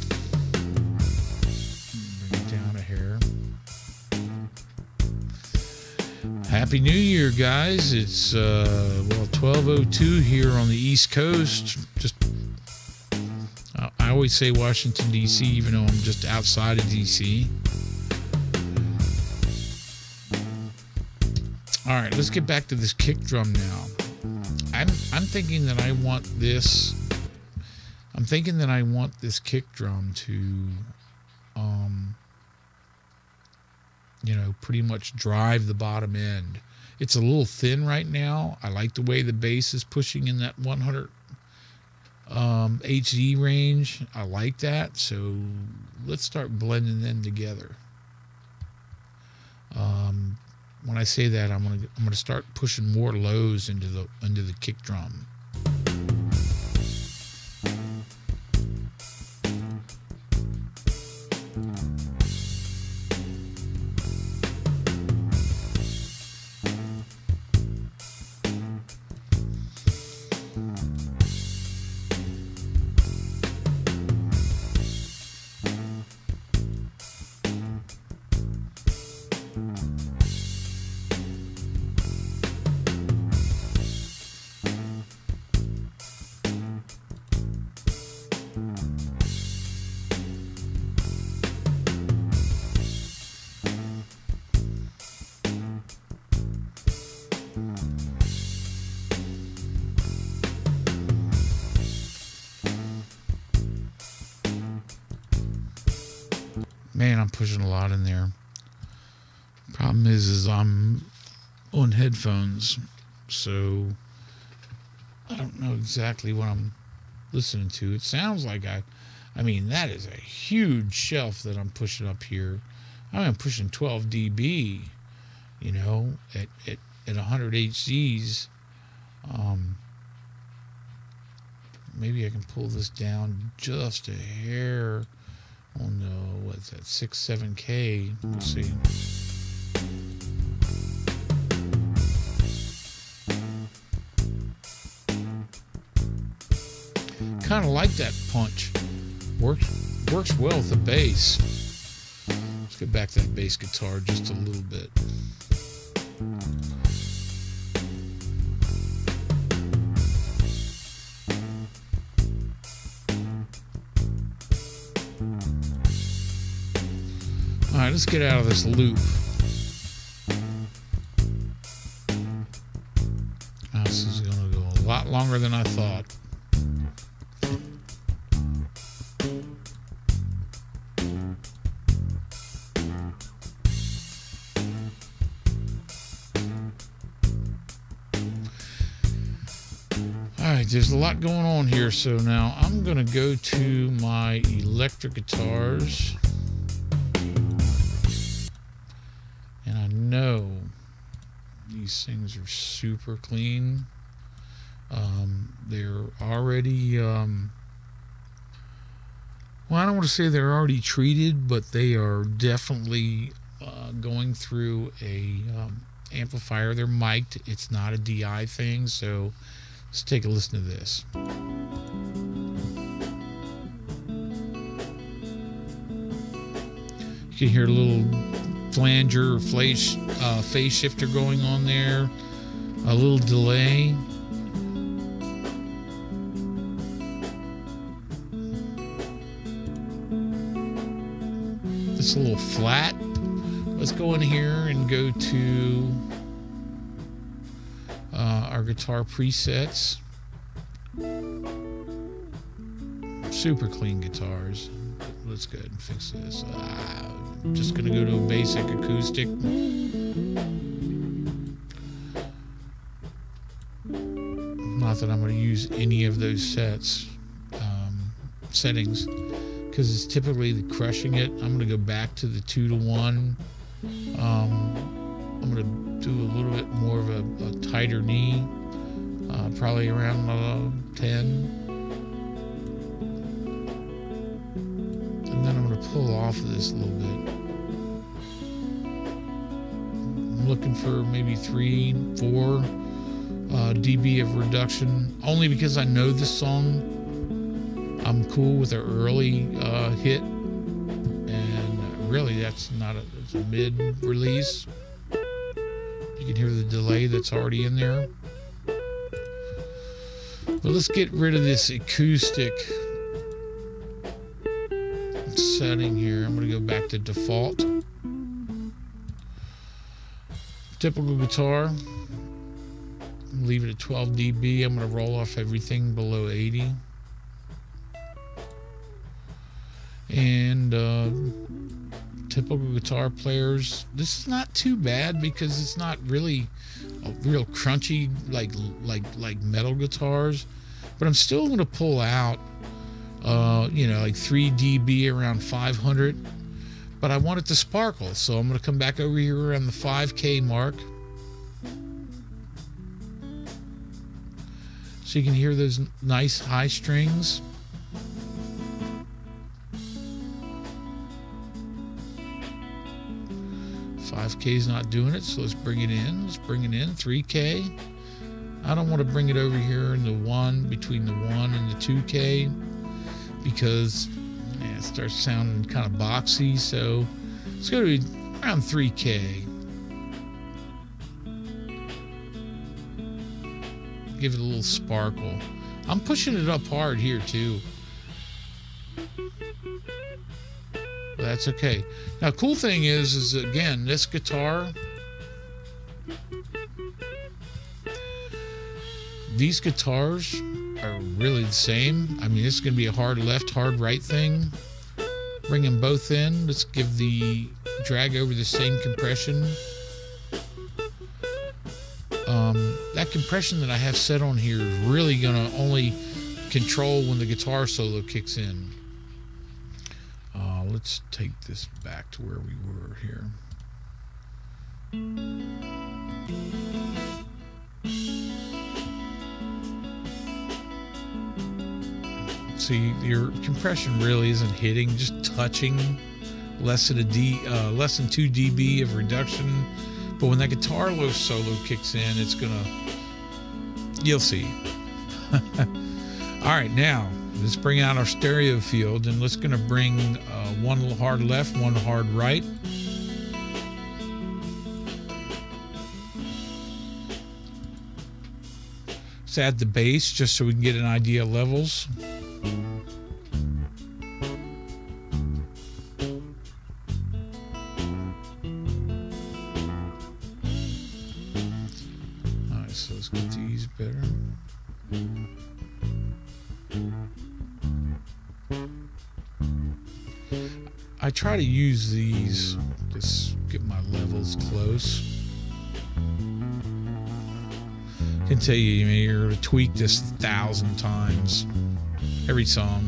S1: Bring it down a hair. Happy New Year, guys. It's 12:02 here on the East Coast. I always say Washington, D.C., even though I'm just outside of D.C. All right, let's get back to this kick drum now. I'm thinking that I want this. I'm thinking that I want this kick drum to, you know, pretty much drive the bottom end. It's a little thin right now. I like the way the bass is pushing in that 100 HD range. I like that. So let's start blending them together. When I say that, I'm gonna start pushing more lows into the kick drum. Man, I'm pushing a lot in there. Problem is I'm on headphones, so I don't know exactly what I'm listening to. It sounds like I mean, that is a huge shelf that I'm pushing up here. I'm pushing 12 dB, you know, at 100 HZs. Maybe I can pull this down just a hair on the, what's that, 6-7K. Let's see. Kind of like that punch. Works well with the bass. Let's get back to that bass guitar just a little bit. All right, let's get out of this loop. Oh, this is going to go a lot longer than I thought. Alright, there's a lot going on here, so now I'm going to go to my electric guitars. And I know these things are super clean. They're already, well, I don't want to say they're already treated, but they are definitely going through a amplifier. They're mic'd. It's not a DI thing, so let's take a listen to this. can hear a little flanger or phase shifter going on there. A little delay. It's a little flat. Let's go in here and go to our guitar presets. Super clean guitars. Let's go ahead and fix this. I'm just gonna go to a basic acoustic. Not that I'm gonna use any of those settings, because it's typically the crushing it. I'm gonna go back to the 2-to-1. I'm gonna do a little bit more of a tighter knee, probably around 10. And then I'm going to pull off of this a little bit. I'm looking for maybe 3-4 dB of reduction, only because I know this song. I'm cool with an early hit, and really that's not it's a mid release. You can hear the delay that's already in there. But let's get rid of this acoustic setting here. I'm going to go back to default. Typical guitar. Leave it at 12 dB. I'm going to roll off everything below 80. And typical guitar players, this is not too bad because it's not really a real crunchy like metal guitars, but I'm still going to pull out like 3 dB around 500, but I want it to sparkle, so I'm going to come back over here around the 5K mark, so you can hear those nice high strings. $5K is not doing it, so let's bring it in. Let's bring it in. $3K. I don't want to bring it over here in the 1, between the 1 and the 2K, because it starts sounding kind of boxy. So let's go to around 3K. Give it a little sparkle. I'm pushing it up hard here too. That's okay. Now, cool thing is again, this guitar, these guitars are really the same. I mean, it's going to be a hard left, hard right thing. Bring them both in. Let's give the drag over the same compression. That compression that I have set on here is really going to only control when the guitar solo kicks in. Let's take this back to where we were here. See, your compression really isn't hitting, just touching, less than 2 dB of reduction. But when that guitar solo kicks in, it's gonna, you'll see. All right, now let's bring out our stereo field, and let's gonna bring one hard left, one hard right. Let's add the bass just so we can get an idea of levels. Alright, so let's get these better. I try to use these, just get my levels close. I can tell you, you're going to tweak this 1,000 times. Every song.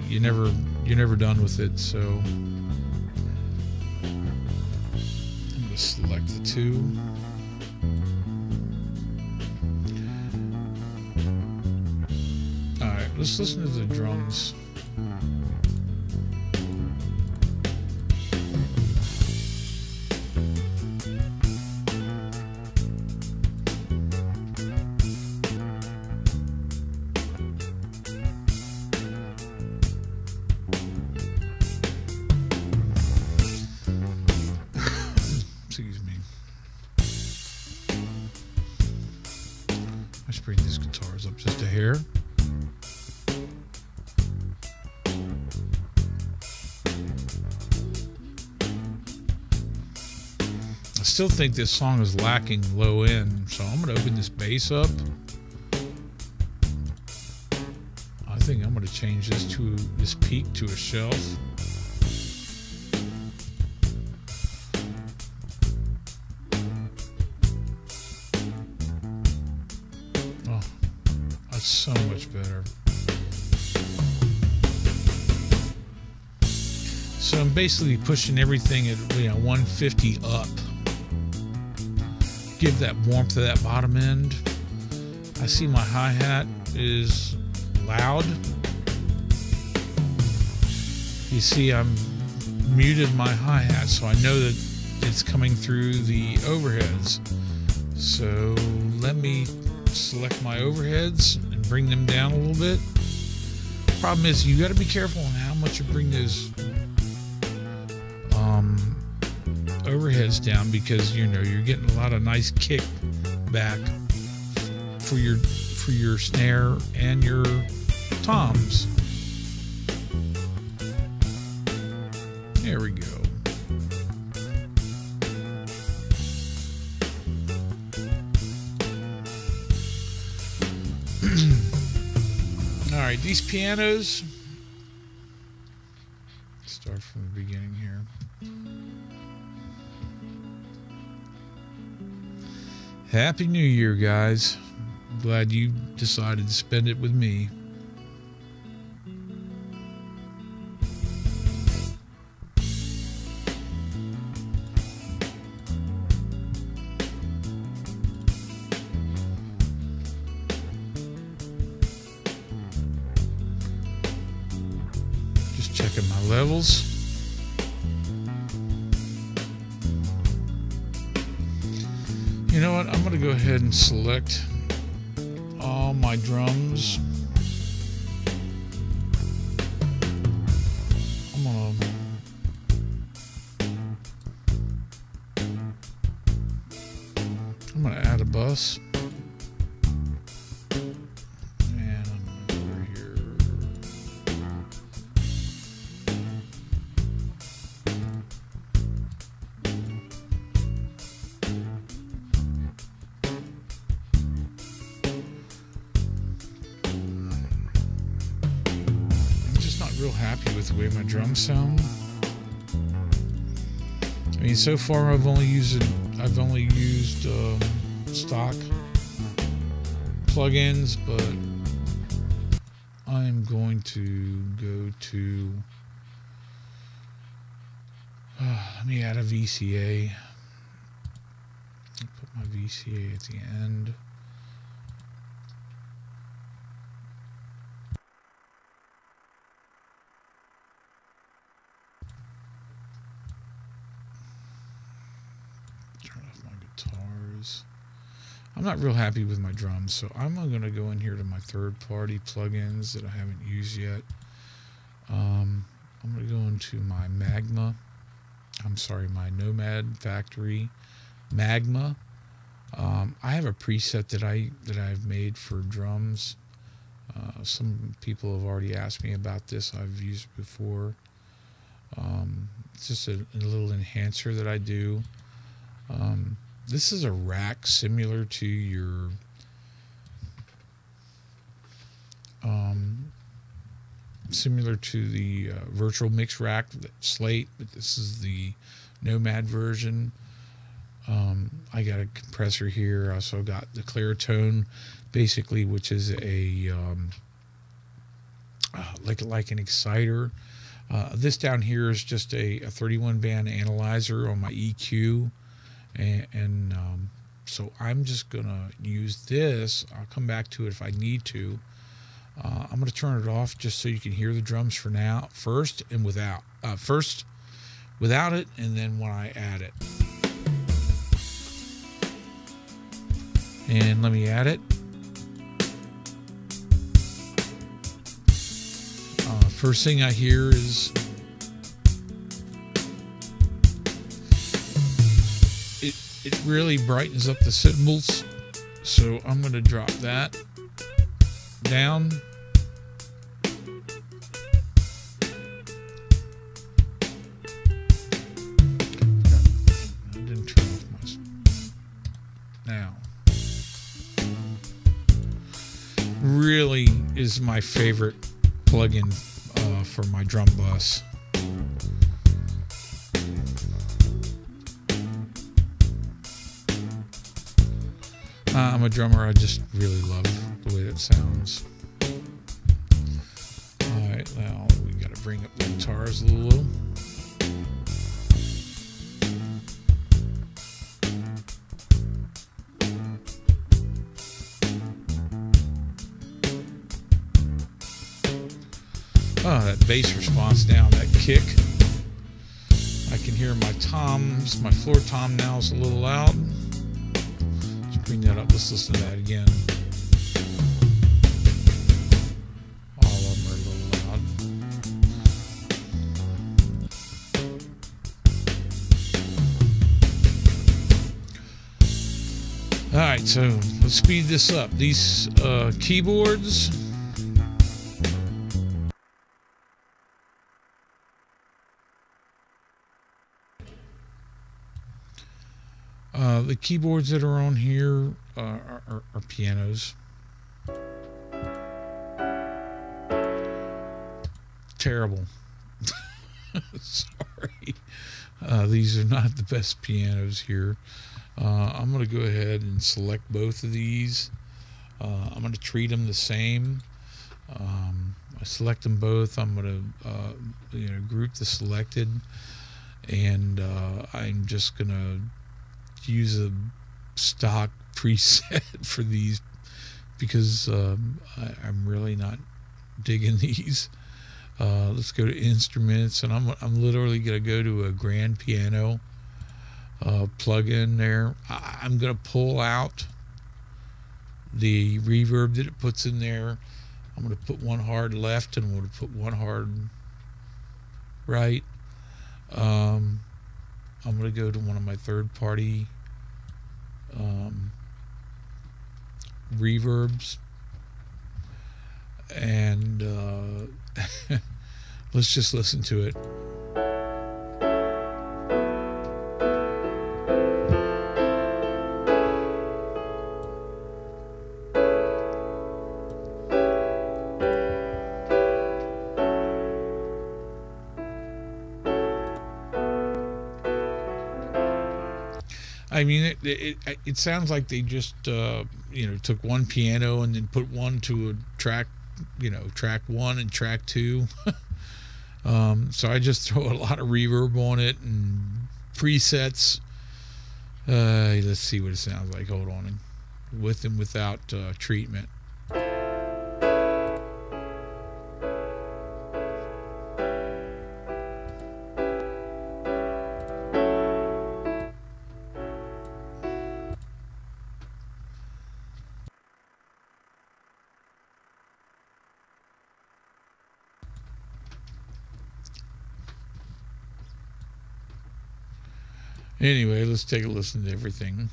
S1: You're never done with it, so I'm going to select the 2. Alright, let's listen to the drums. hair. I still think this song is lacking low end, so I'm going to open this bass up. I think I'm going to change this peak to a shelf. Oh, that's so much better. So I'm basically pushing everything at 150 up. Give that warmth to that bottom end. I see my hi-hat is loud. You see I'm muted my hi-hat, so I know that it's coming through the overheads. So let me select my overheads and bring them down a little bit. Problem is, you got to be careful on how much you bring those overheads down, because you're getting a lot of nice kick back for your snare and your toms. There we go. All right, these pianos, start from the beginning here. Happy New Year, guys. Glad you decided to spend it with me. Just checking my levels. You know what? I'm going to go ahead and select all my drums. I'm going to add a bus. And I'm over here. Real happy with the way my drums sound. I mean, so far I've only used stock plugins, but I'm going to go to let me add a VCA. I'll put my VCA at the end. I'm not real happy with my drums, so I'm going to go in here to my third-party plugins that I haven't used yet. I'm going to go into my my Nomad Factory Magma. I have a preset that I've made for drums. Some people have already asked me about this. I've used it before. It's just a little enhancer that I do. This is a rack similar to your the virtual mix rack Slate, but this is the Nomad version. I got a compressor here. I also got the Claritone, basically, which is a like an exciter. This down here is just a 31 band analyzer on my EQ. And so I'm just gonna use this. I'll come back to it if I need to. I'm gonna turn it off just so you can hear the drums for now, first without it, and then when I add it. And let me add it. First thing I hear is it really brightens up the cymbals, so I'm going to drop that down. I didn't turn off my... Now. Really is my favorite plugin for my drum bus. I'm a drummer. I just really love the way that sounds. Alright, now we got to bring up the guitars a little. Oh, that bass response down, that kick. I can hear my toms, my floor tom now is a little loud. Let's bring that up. Let's listen to that again. All of them are a little loud. Alright, so let's speed this up. These keyboards. The keyboards that are on here are pianos. Terrible. Sorry. These are not the best pianos here. I'm going to go ahead and select both of these. I'm going to treat them the same. I select them both. I'm going to group the selected, and I'm just going to use a stock preset for these because I'm really not digging these. Let's go to instruments, and I'm literally going to go to a grand piano plug-in there. I'm going to pull out the reverb that it puts in there. I'm going to put one hard left and I'm going to put one hard right. I'm going to go to one of my third-party reverbs, and let's just listen to it. I mean, it sounds like they just took one piano and then put one to a track, track 1 and track 2. So I just throw a lot of reverb on it and presets. Let's see what it sounds like. Hold on, with and without treatment. Anyway, let's take a listen to everything.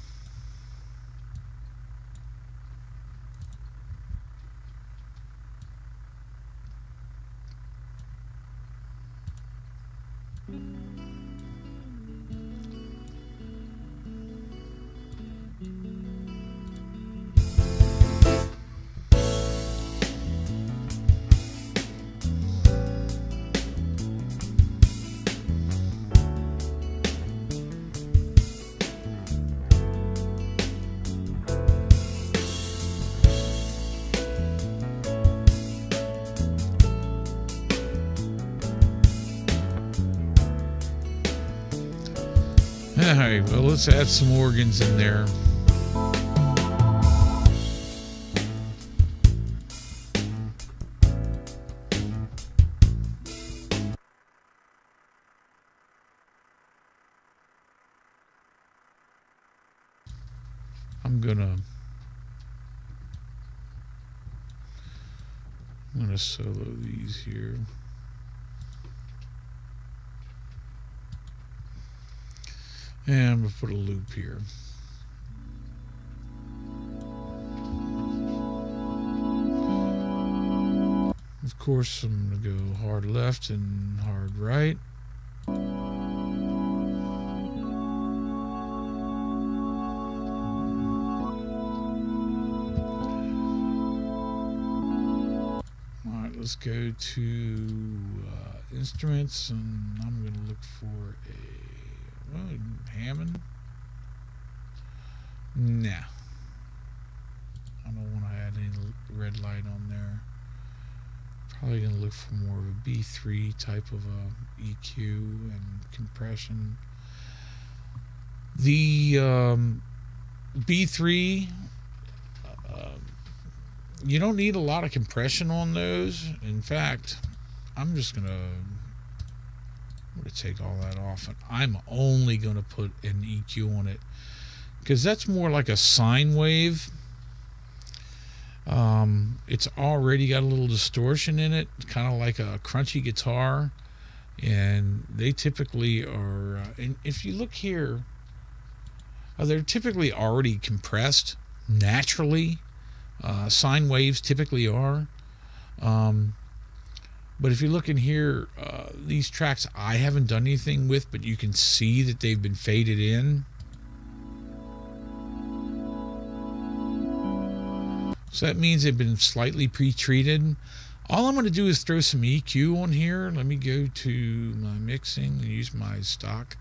S1: Alright, well, let's add some organs in there. I'm gonna solo these here. And I'm going to put a loop here. course, I'm going to go hard left and hard right. Alright, let's go to instruments, and I'm going to look for a Hammond. Nah. I don't want to add any red light on there. Probably going to look for more of a B3 type of a EQ and compression. The B3, you don't need a lot of compression on those. In fact, I'm just going to take all that off, and I'm only going to put an EQ on it because that's more like a sine wave. It's already got a little distortion in it, kind of like a crunchy guitar, and they typically are, and if you look here, they're typically already compressed naturally. Sine waves typically are, but if you look in here, these tracks I haven't done anything with, but you can see that they've been faded in. So that means they've been slightly pre-treated. All I'm going to do is throw some EQ on here. Let me go to my mixing and use my stock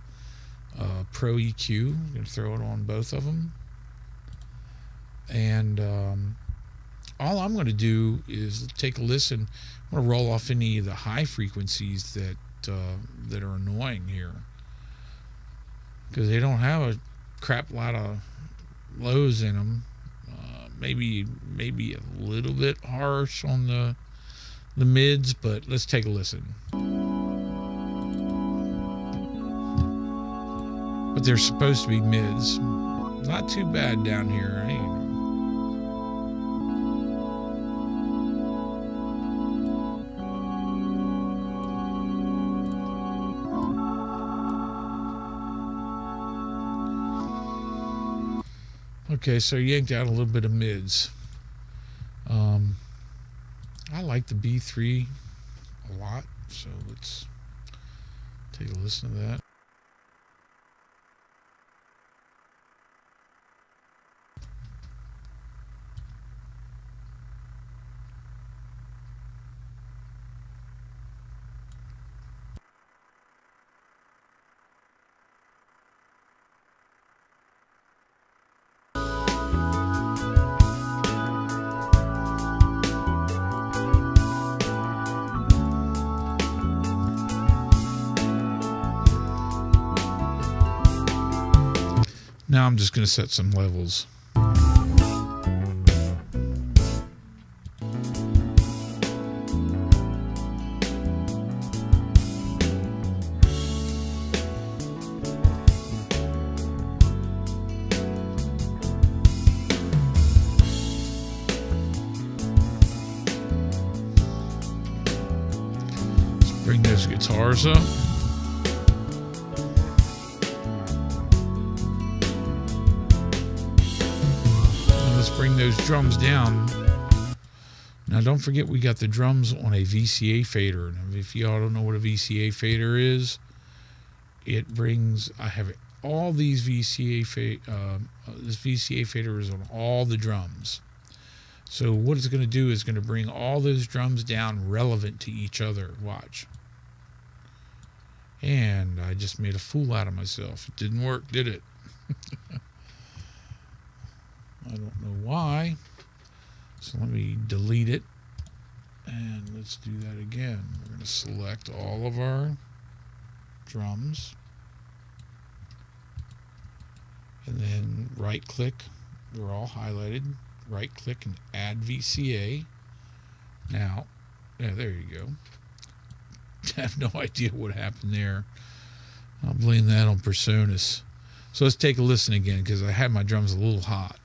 S1: Pro EQ. I'm going to throw it on both of them. And all I'm going to do is take a listen. I'm going to roll off any of the high frequencies that are annoying here, because they don't have a crap lot of lows in them. Maybe a little bit harsh on the mids, but let's take a listen. But they're supposed to be mids. Not too bad down here, eh? Okay, so yanked out a little bit of mids. I like the B3 a lot, so let's take a listen to that. Now I'm just going to set some levels. Let's bring those guitars up. Bring those drums down. Now don't forget we got the drums on a VCA fader. Now, if y'all don't know what a VCA fader is, it brings, I have all these this VCA fader is on all the drums. So what it's going to do is going to bring all those drums down relevant to each other. Watch. And I just made a fool out of myself. It didn't work, did it? I don't know why. So let me delete it. And let's do that again. We're going to select all of our drums. And then right click. They're all highlighted. Right click and add VCA. Now, yeah, there you go. I have no idea what happened there. I'll blame that on Presonus. So let's take a listen again, because I had my drums a little hot.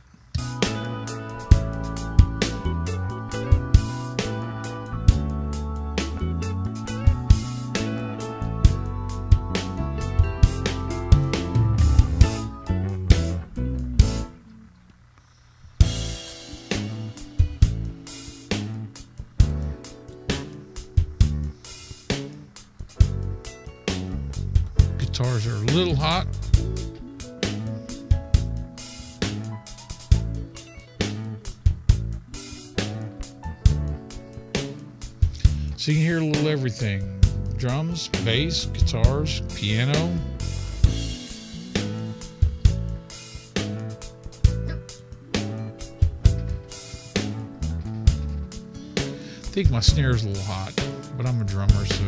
S1: guitars are a little hot. So you can hear a little everything. Drums, bass, guitars, piano. I think my snare's a little hot, but I'm a drummer, so.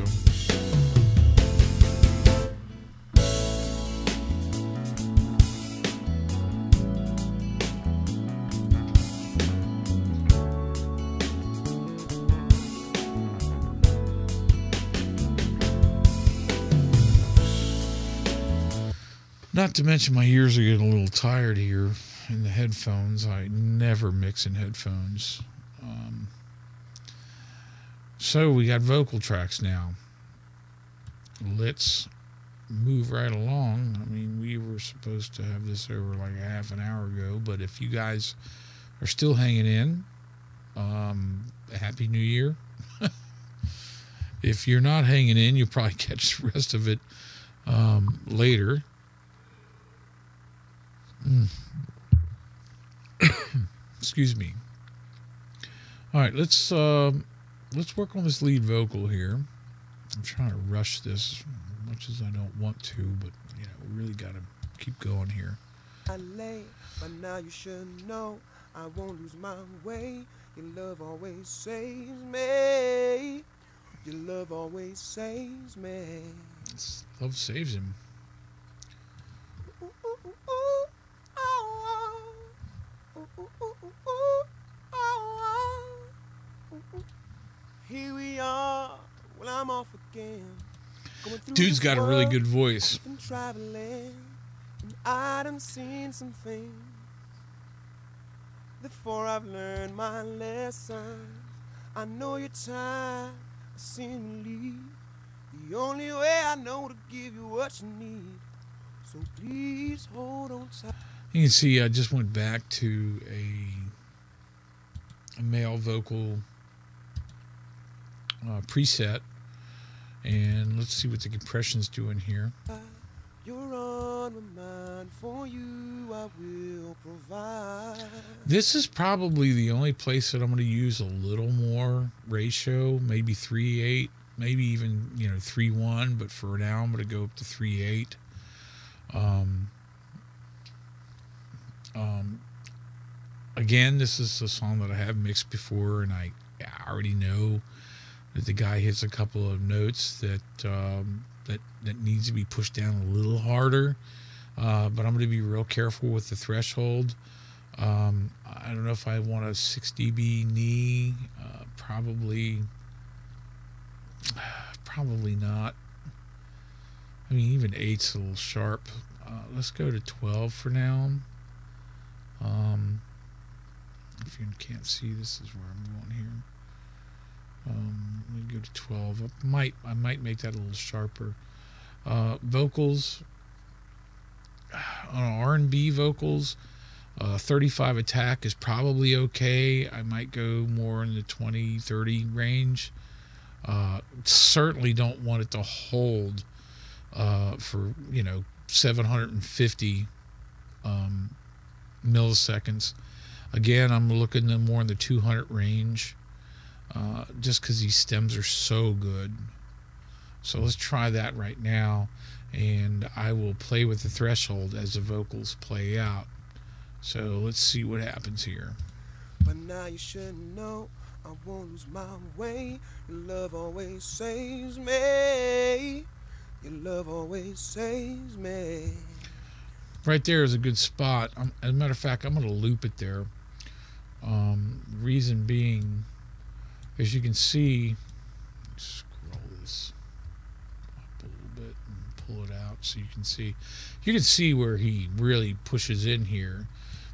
S1: Not to mention my ears are getting a little tired here in the headphones. I never mix in headphones. So we got vocal tracks now. Let's move right along. I mean, we were supposed to have this over like a half an hour ago, but if you guys are still hanging in, Happy New Year. If you're not hanging in, you'll probably catch the rest of it later. Excuse me. All right, let's work on this lead vocal here. I'm trying to rush this as much as I don't want to, but you know, we really got to keep going here.
S2: I lay, but now you should know I won't lose my way. Your love always saves me. Your love always saves me.
S1: Love saves him.
S2: Here we are. Well, I'm off again.
S1: Dude's got a really good voice.
S2: I've been traveling, and I done seen some things before I've learned my lesson. I know you're tired of seeing me leave. The only way I know to give you what you need. So please hold on tight.
S1: You can see I just went back to a male vocal preset, and let's see what the compression's doing here.
S2: You're on my mind, for you I will provide.
S1: This is probably the only place that I'm going to use a little more ratio, maybe 3/8, maybe even 3/1, but for now I'm going to go up to 3/8. Again, this is a song that I have mixed before, and I already know that the guy hits a couple of notes that needs to be pushed down a little harder, but I'm going to be real careful with the threshold. I don't know if I want a 6 dB knee. Probably not. I mean, even 8's a little sharp. Let's go to 12 for now. If you can't see, this is where I'm going here. Let me go to 12. I might make that a little sharper. Vocals, on R&B vocals, 35 attack is probably okay. I might go more in the 20-30 range. Certainly don't want it to hold for 750 milliseconds. Again, I'm looking at more in the 200 range, just because these stems are so good. So let's try that right now, and I will play with the threshold as the vocals play out. So let's see what happens here.
S2: But now you should know I won't lose my way. Your love always saves me. Your love always saves me.
S1: Right there is a good spot. As a matter of fact, I'm going to loop it there. Reason being, as you can see, scroll this up a little bit and pull it out so you can see. You can see where he really pushes in here,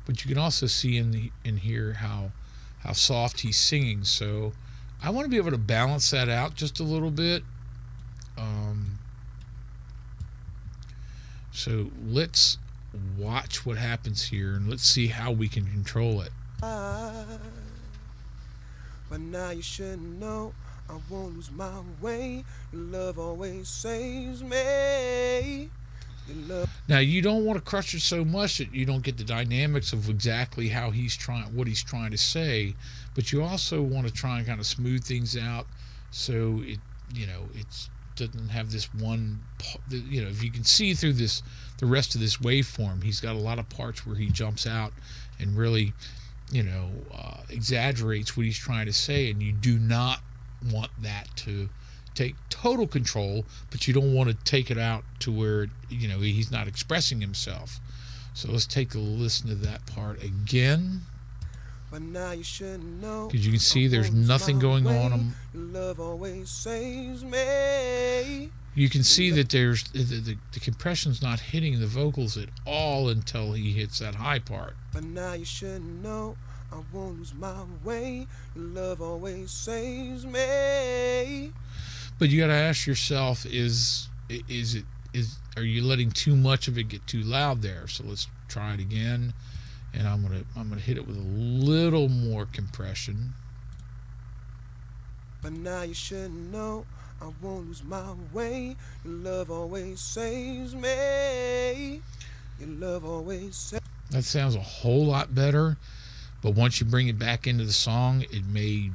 S1: but you can also see in here how soft he's singing. So I want to be able to balance that out just a little bit. So let's watch what happens here, and let's see how we can control it.
S2: But now you should know I won't lose my way. Your love always saves me.
S1: Now, you don't want to crush it so much that you don't get the dynamics of exactly how what he's trying to say, but you also want to try and kind of smooth things out so it, it's doesn't have this one, if you can see through the rest of this waveform, he's got a lot of parts where he jumps out and really, exaggerates what he's trying to say, and you do not want that to take total control, but you don't want to take it out to where, he's not expressing himself. So let's take a listen to that part again.
S2: But now you should know,
S1: because you can see there's nothing going on.
S2: Love always saves me.
S1: You can see that there's the compression's not hitting the vocals at all until he hits that high part.
S2: But now you should know, I won't lose my way. Your love always saves me.
S1: But you got to ask yourself: are you letting too much of it get too loud there? So let's try it again. And I'm gonna hit it with a little more compression.
S2: But now you should know, I won't lose my way. Your love always saves me. Your love always saves.
S1: That sounds a whole lot better. But once you bring it back into the song, it may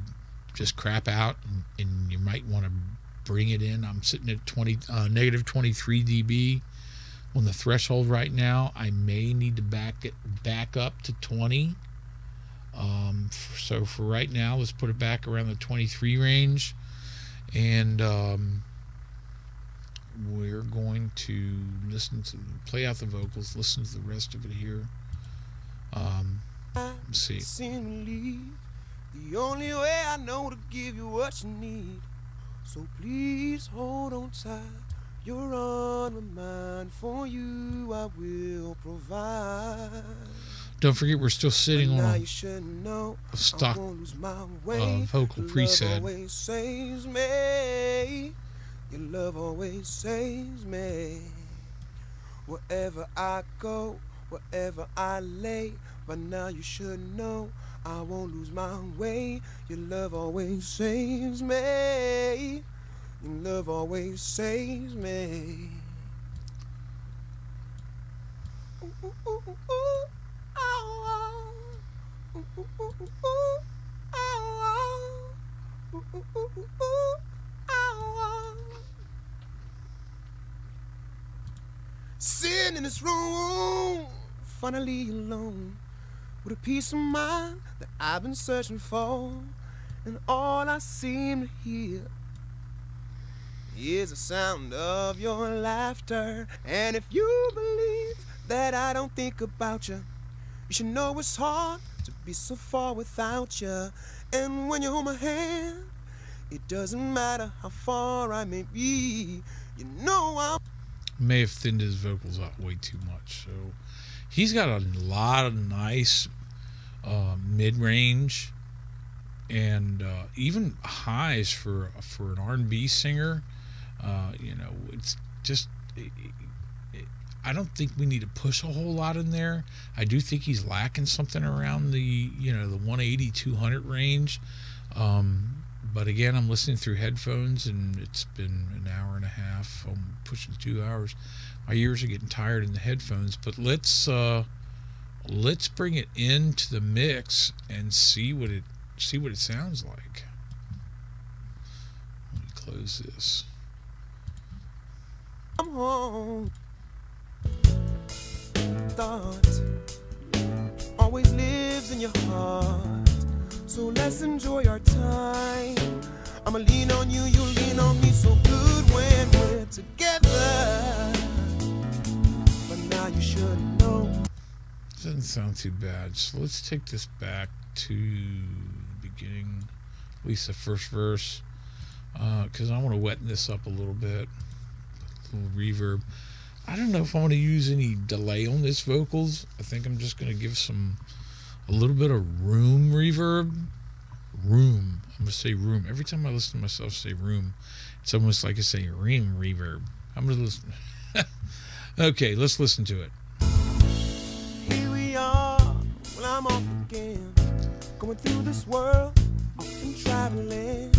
S1: just crap out, and you might want to bring it in. I'm sitting at negative 23 dB. On the threshold right now. I may need to back up to 20. So for right now, let's put it back around the 23 range, and we're going to play out the vocals, listen to the rest of it here. Let's see.
S2: The only way I know to give you what you need. So please hold on tight. You're on my mind, for you I will provide.
S1: Don't forget, we're still sitting on a stock vocal preset.
S2: Always saves me. Your love always saves me. Wherever I go, wherever I lay, but now you should know I won't lose my way. Your love always saves me. Your love always saves me. Ooh, ooh, ooh, ooh, oh, ooh, ooh, ooh, ooh, oh, ooh, ooh, ooh, ooh, oh. Sitting in this room, finally alone, with a peace of mind that I've been searching for, and all I seem to hear is the sound of your laughter. And if you believe that I don't think about you, you should know it's hard to be so far without you. And when you hold my hand, it doesn't matter how far I may be. You know I
S1: may have thinned his vocals out way too much. So he's got a lot of nice mid-range and even highs for an R&B singer. It's just, I don't think we need to push a whole lot in there. I do think he's lacking something around the 180, 200 range. But again, I'm listening through headphones, and it's been an hour and a half. I'm pushing 2 hours. My ears are getting tired in the headphones. But let's bring it into the mix and see what it sounds like. Let me close this.
S2: I'm home. Thought always lives in your heart. So let's enjoy our time. I'ma lean on you, you lean on me. So good when we're together. But now you should know.
S1: Doesn't sound too bad. So let's take this back to the beginning, at least the first verse, because I want to weten this up a little bit. A little reverb. I don't know if I want to use any delay on this vocals. I think I'm just going to give a little bit of room reverb. Room. I'm going to say room. Every time I listen to myself say room, it's almost like I say ring reverb. I'm going to listen. Okay, let's listen to it.
S2: Here we are. Well, I'm off again. Going through this world, often traveling.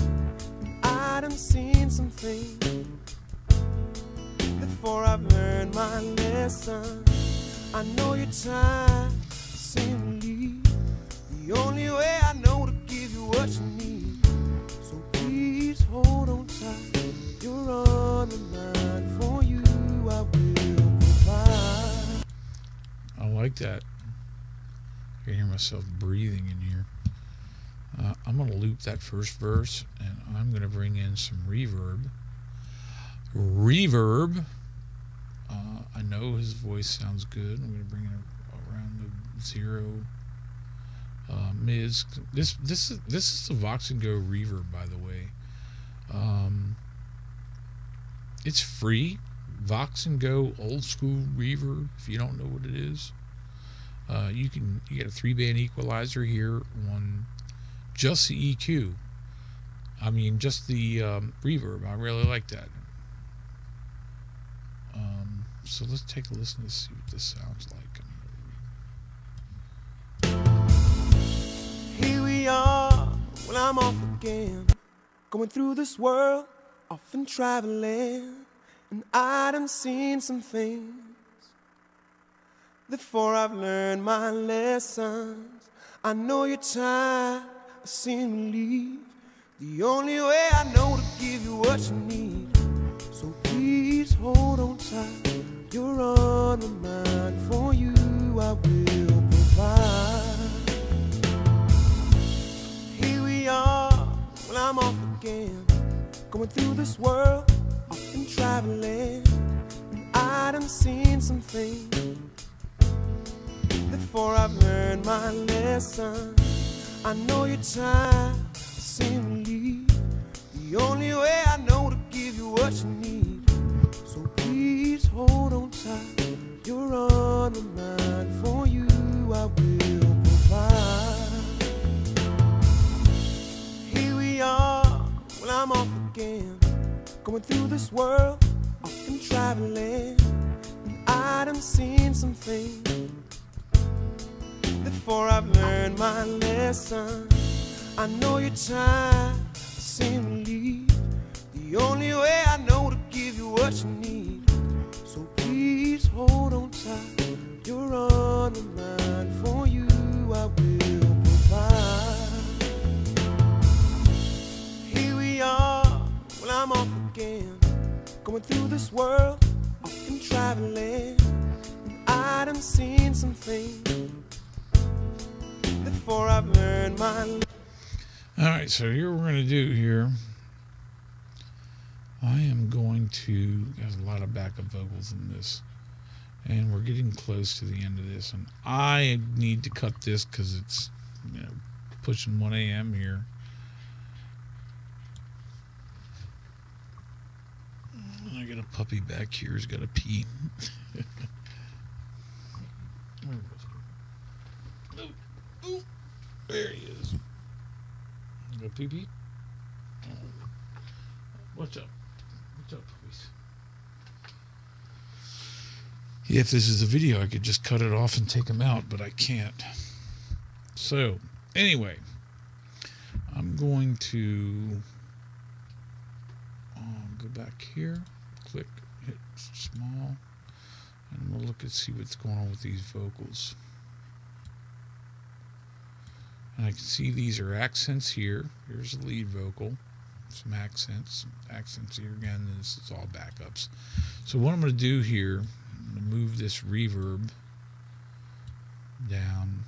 S2: I done seen some things that before I've learned my lesson. I know you're tired, seem to leave. The only way I know to give you what you need. So please hold on tight. You're on the line. For you I will provide.
S1: I like that. I can hear myself breathing in here. I'm going to loop that first verse, and I'm going to bring in some reverb. I know his voice sounds good. I'm going to bring it around the zero mids. This is the Vox and Go reverb, by the way. It's free. Vox and Go old school reverb. If you don't know what it is, you get a 3-band equalizer here on just the EQ. I mean, just the reverb. I really like that. So let's take a listen to see what this sounds like.
S2: Here we are, well I'm off again, going through this world, often traveling, and I done seen some things. Before I've learned my lessons, I know you're tired, I seem to leave. The only way I know to give you what you need. So please hold on tight. You're on the mind. For you I will provide. Here we are, well I'm off again, going through this world, often traveling, and I done seen some things. Before I've learned my lesson, I know you're tired, seem to leave. The only way I know to give you what you need. So please hold on tight. You're on the mind. For you I will provide. Here we are, well I'm off again, going through this world, often traveling, and I done seen some things. Before I've learned my lesson, I know you're tired, seem to leave. The only way I know to give you what you need. So please hold on tight. You're on the mind. For you I will provide. Here we are, well I'm off again, going through this world, often traveling, and I done seen some things. Before I've learned my.
S1: All right, so here we're going to do here. I am going to. There's a lot of backup vocals in this, and we're getting close to the end of this, and I need to cut this because it's pushing 1 a.m. here. I got a puppy back here who's got to pee. There he is. Go pee pee. What's up? What's up, puppies? If this is a video, I could just cut it off and take them out, but I can't. So, anyway, I'm going to go back here, click, hit small, and we'll look and see what's going on with these vocals. And I can see these are accents here. Here's the lead vocal. Some accents here again. This is all backups. So what I'm going to do here, I'm going to move this reverb down.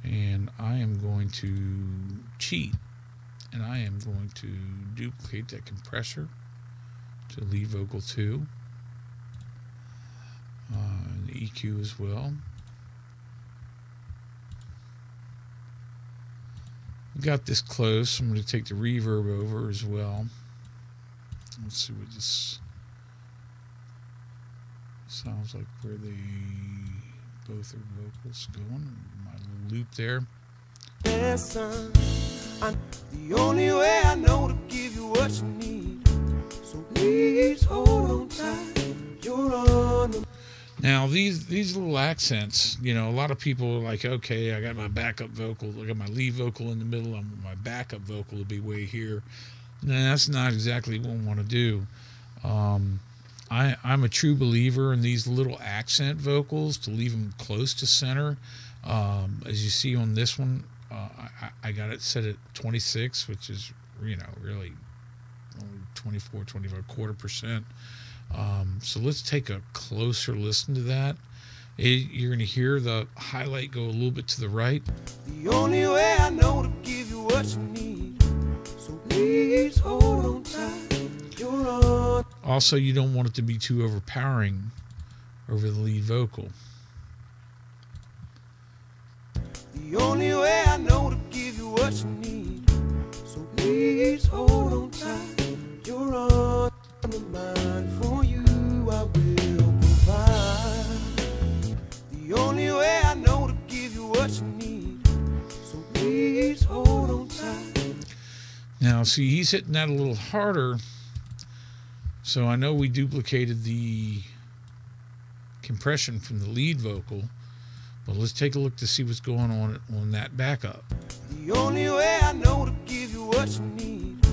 S1: And I am going to cheat. And I am going to duplicate that compressor to lead vocal 2. And the EQ as well. Got this close. I'm going to take the reverb over as well. Let's see what this sounds like, where they both are vocals going. My little loop there.
S2: Listen, the only way I know to give you what you need. So please hold on tight. You're on the.
S1: Now these little accents, a lot of people are like, okay, I got my backup vocal, I got my lead vocal in the middle, my backup vocal will be way here. No, that's not exactly what I want to do. I'm a true believer in these little accent vocals to leave them close to center. As you see on this one, I got it set at 26, which is, really only 24, 25, quarter percent. So let's take a closer listen to that. You're going to hear the highlight go a little bit to the right.
S2: The only way I know to give you what you need, so please hold on tight. You're on.
S1: Also, you don't want it to be too overpowering over the lead vocal.
S2: The only way I know to give you what you need, so please hold on tight. You're on my mind, for you I will provide. The only way I know to give you what you need, so please hold on tight.
S1: Now, see, he's hitting that a little harder, so I know we duplicated the compression from the lead vocal, but let's take a look to see what's going on that backup.
S2: The only way I know to give you what you need,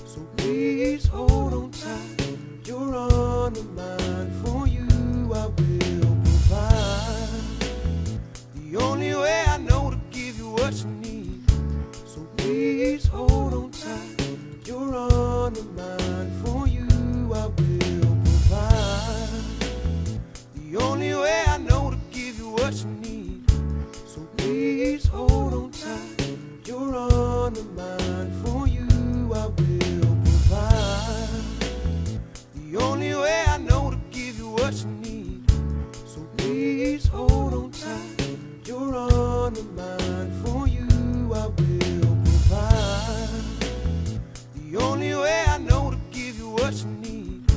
S2: so please hold on tight. You're on my mind, for you I will provide. The only way I know to give you what you need, so please hold on tight. You're on my mind, for you I will provide. The only way I know to give you what you need, so please hold on tight. You're on my mind, for you I will provide. The only way I know to give you what you need, so please hold on tight. You're on my mind, for you I will provide. The only way I know to give you what you need,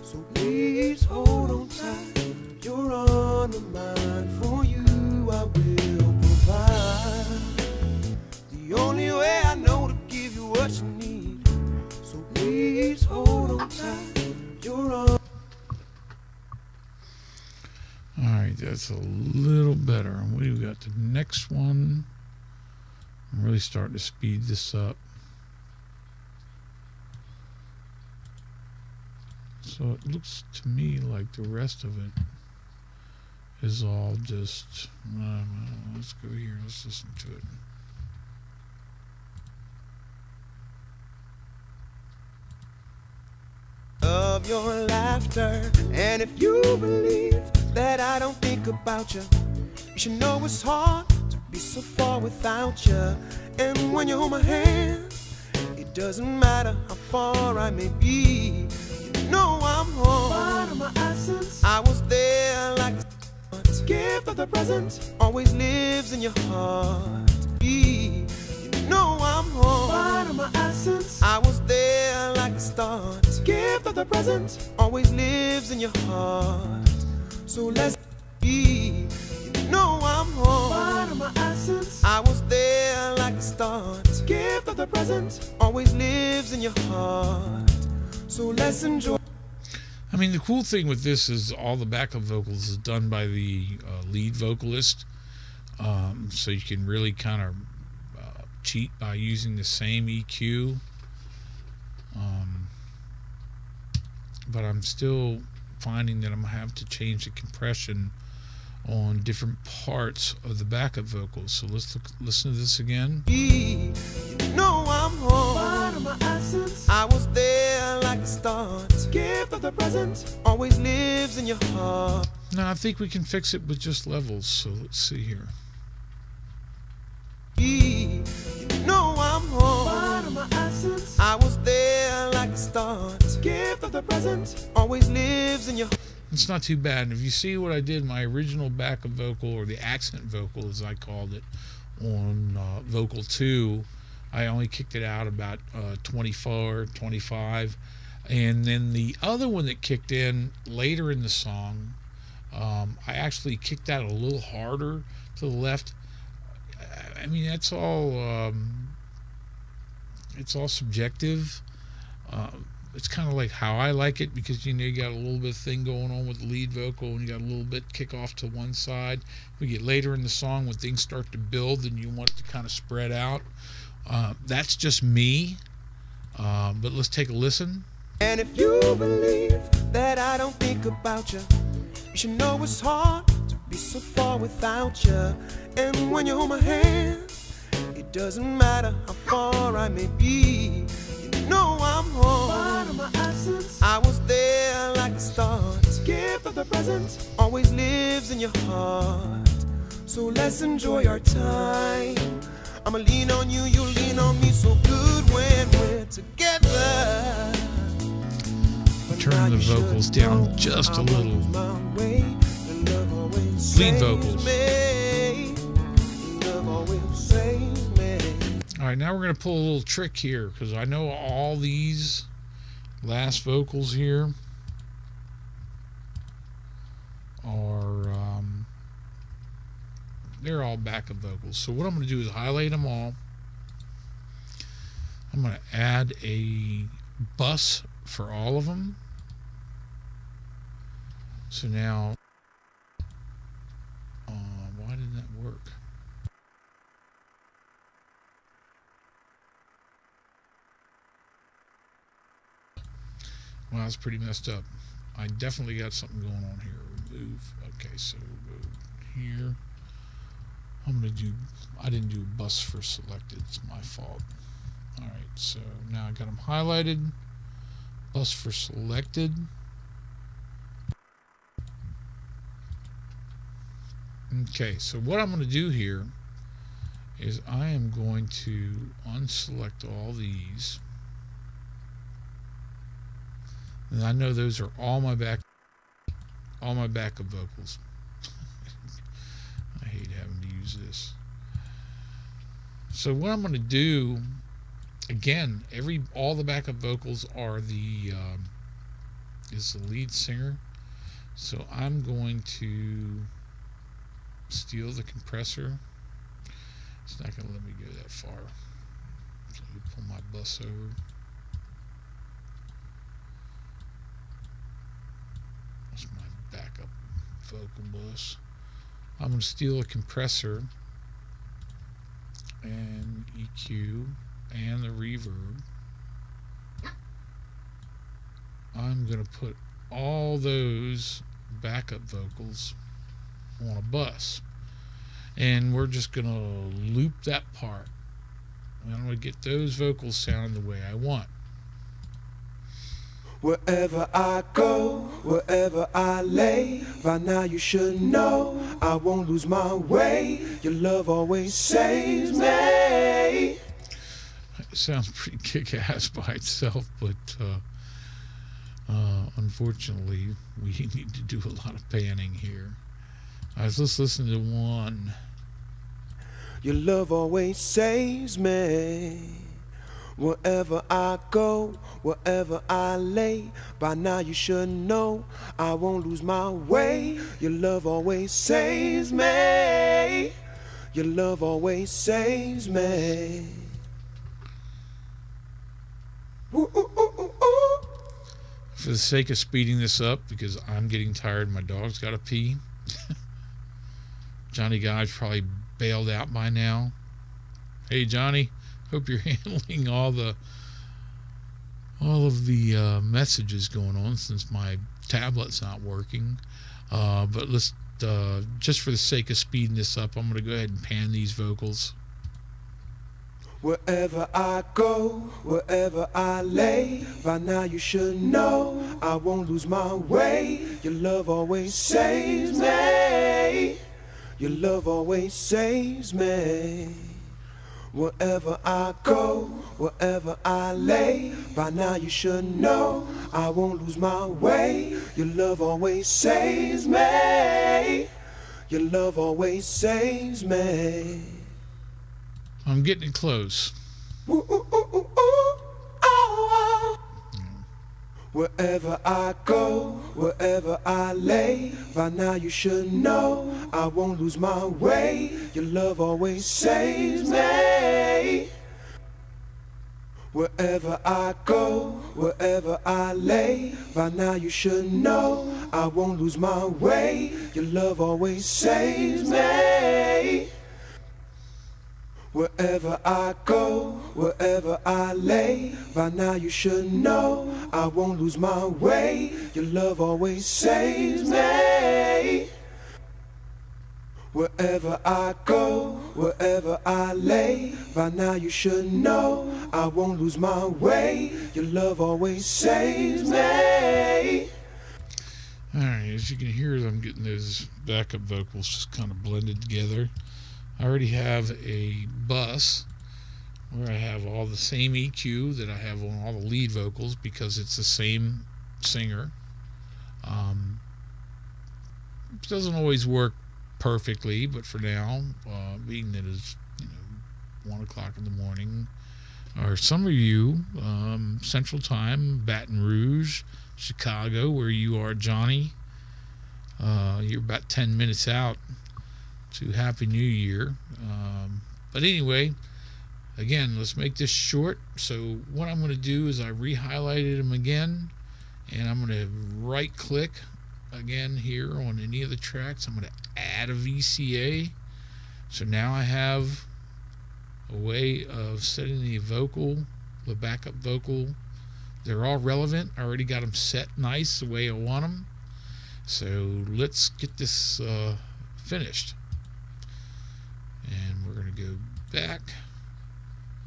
S2: so please hold on tight. You're on my mind, for you I will provide. The only way I know to give you what you need, so please hold on tight. You're on.
S1: All right, that's a little better. We've got the next one. I'm really starting to speed this up. So it looks to me like the rest of it is all just, let's go here, let's listen to it.
S2: Of your laughter, and if you believe that I don't think about you, you should know it's hard to be so far without you. And when you hold my hand, it doesn't matter how far I may be, you know I'm home. Part of my essence, I was there like a gift of the present, always lives in your heart. You know I'm home. Part of my essence, I was there like a start. Gift of the present, always lives in your heart. So let's be. You know I'm home. Part of my essence, I was there like a start. Gift of the present, always lives in your heart. So let's enjoy.
S1: I mean, the cool thing with this is all the backup vocals is done by the lead vocalist, so you can really kind of cheat by using the same EQ. But I'm still finding that I'm going to have to change the compression on different parts of the backup vocals. So let's listen to this again.
S2: You know I'm home. Part of my essence, I was there like a start. Gift of the present, always lives in your heart.
S1: Now I think we can fix it with just levels. So let's see here.
S2: You know I'm home. Part of my essence, I was there like a start. Gift of the present, always lives in your heart.
S1: It's not too bad. And if you see what I did, my original backup vocal, or the accent vocal as I called it, on vocal 2, I only kicked it out about 24, 25. And then the other one that kicked in later in the song, I actually kicked that a little harder to the left. I mean, it's all subjective. It's kind of like how I like it, because you got a little bit of thing going on with the lead vocal, and you got a little bit kick off to one side. We get later in the song when things start to build and you want it to kind of spread out. That's just me. But let's take a listen.
S2: And if you believe that I don't think about you, you should know it's hard to be so far without you. And when you hold my hand, it doesn't matter how far I may be. You know I'm home. Part of my essence, I was there like a start. Gift of the present always lives in your heart. So let's enjoy our time. I'ma lean on you, you lean on me. So good when we're together.
S1: Turn the vocals down just a little. Lead vocals. All right, now we're going to pull a little trick here, because I know all these last vocals here are they're all backup vocals. So what I'm going to do is highlight them all. I'm going to add a bus for all of them. So now, why didn't that work? Well, that's pretty messed up. I definitely got something going on here. Remove. Okay, so we'll go here. I'm going to do, I didn't do a bus for selected. It's my fault. All right, so now I got them highlighted. Bus for selected. Okay, so what I'm going to do here is I am going to unselect all these. And I know those are all my backup vocals. I hate having to use this. So what I'm going to do, again, all the backup vocals are is the lead singer. So I'm going to steal the compressor. It's not going to let me go that far. So let me pull my bus over. That's my backup vocal bus. I'm going to steal a compressor and EQ and the reverb. I'm going to put all those backup vocals on a bus, and we're just going to loop that part, and I'm going to get those vocals sounding the way I want.
S2: Wherever I go, wherever I lay, by now you should know I won't lose my way. Your love always saves me.
S1: It sounds pretty kick-ass by itself, but unfortunately we need to do a lot of panning here. All right, let's listen to one.
S2: Your love always saves me. Wherever I go, wherever I lay, by now you should know I won't lose my way. Your love always saves me. Your love always saves me. Ooh, ooh, ooh, ooh, ooh.
S1: For the sake of speeding this up, because I'm getting tired, my dog's got to pee. Johnny Guy's probably bailed out by now. Hey Johnny, hope you're handling all of the messages going on, since my tablet's not working. But let's just for the sake of speeding this up, I'm going to go ahead and pan these vocals.
S2: Wherever I go, wherever I lay, by now you should know I won't lose my way. Your love always saves me. Your love always saves me. Wherever I go, wherever I lay, by now you should know I won't lose my way. Your love always saves me. Your love always saves me.
S1: I'm getting it close.
S2: Ooh, ooh, ooh, ooh, ooh. Oh, oh. Wherever I go, wherever I lay, by now you should know I won't lose my way. Your love always saves me. Wherever I go, wherever I lay, by now you should know I won't lose my way. Your love always saves me. Wherever I go, wherever I lay, by now you should know I won't lose my way. Your love always saves me. Wherever I go, wherever I lay, by now you should know I won't lose my way. Your love always saves me.
S1: Alright, as you can hear, I'm getting those backup vocals just kind of blended together. I already have a bus where I have all the same EQ that I have on all the lead vocals because it's the same singer. It doesn't always work perfectly, but for now, being that it's 1 o'clock in the morning, or some of you, Central Time, Baton Rouge, Chicago, where you are, Johnny, you're about 10 minutes out to Happy New Year. But anyway, again, let's make this short. So what I'm going to do is I re-highlighted them again, and I'm going to right click again here on any of the tracks. I'm going to add a VCA. So now I have a way of setting the vocal, the backup vocal. They're all relevant. I already got them set nice the way I want them. So let's get this finished. And we're going to go back.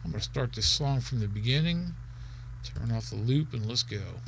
S1: I'm going to start this song from the beginning, turn off the loop, and let's go.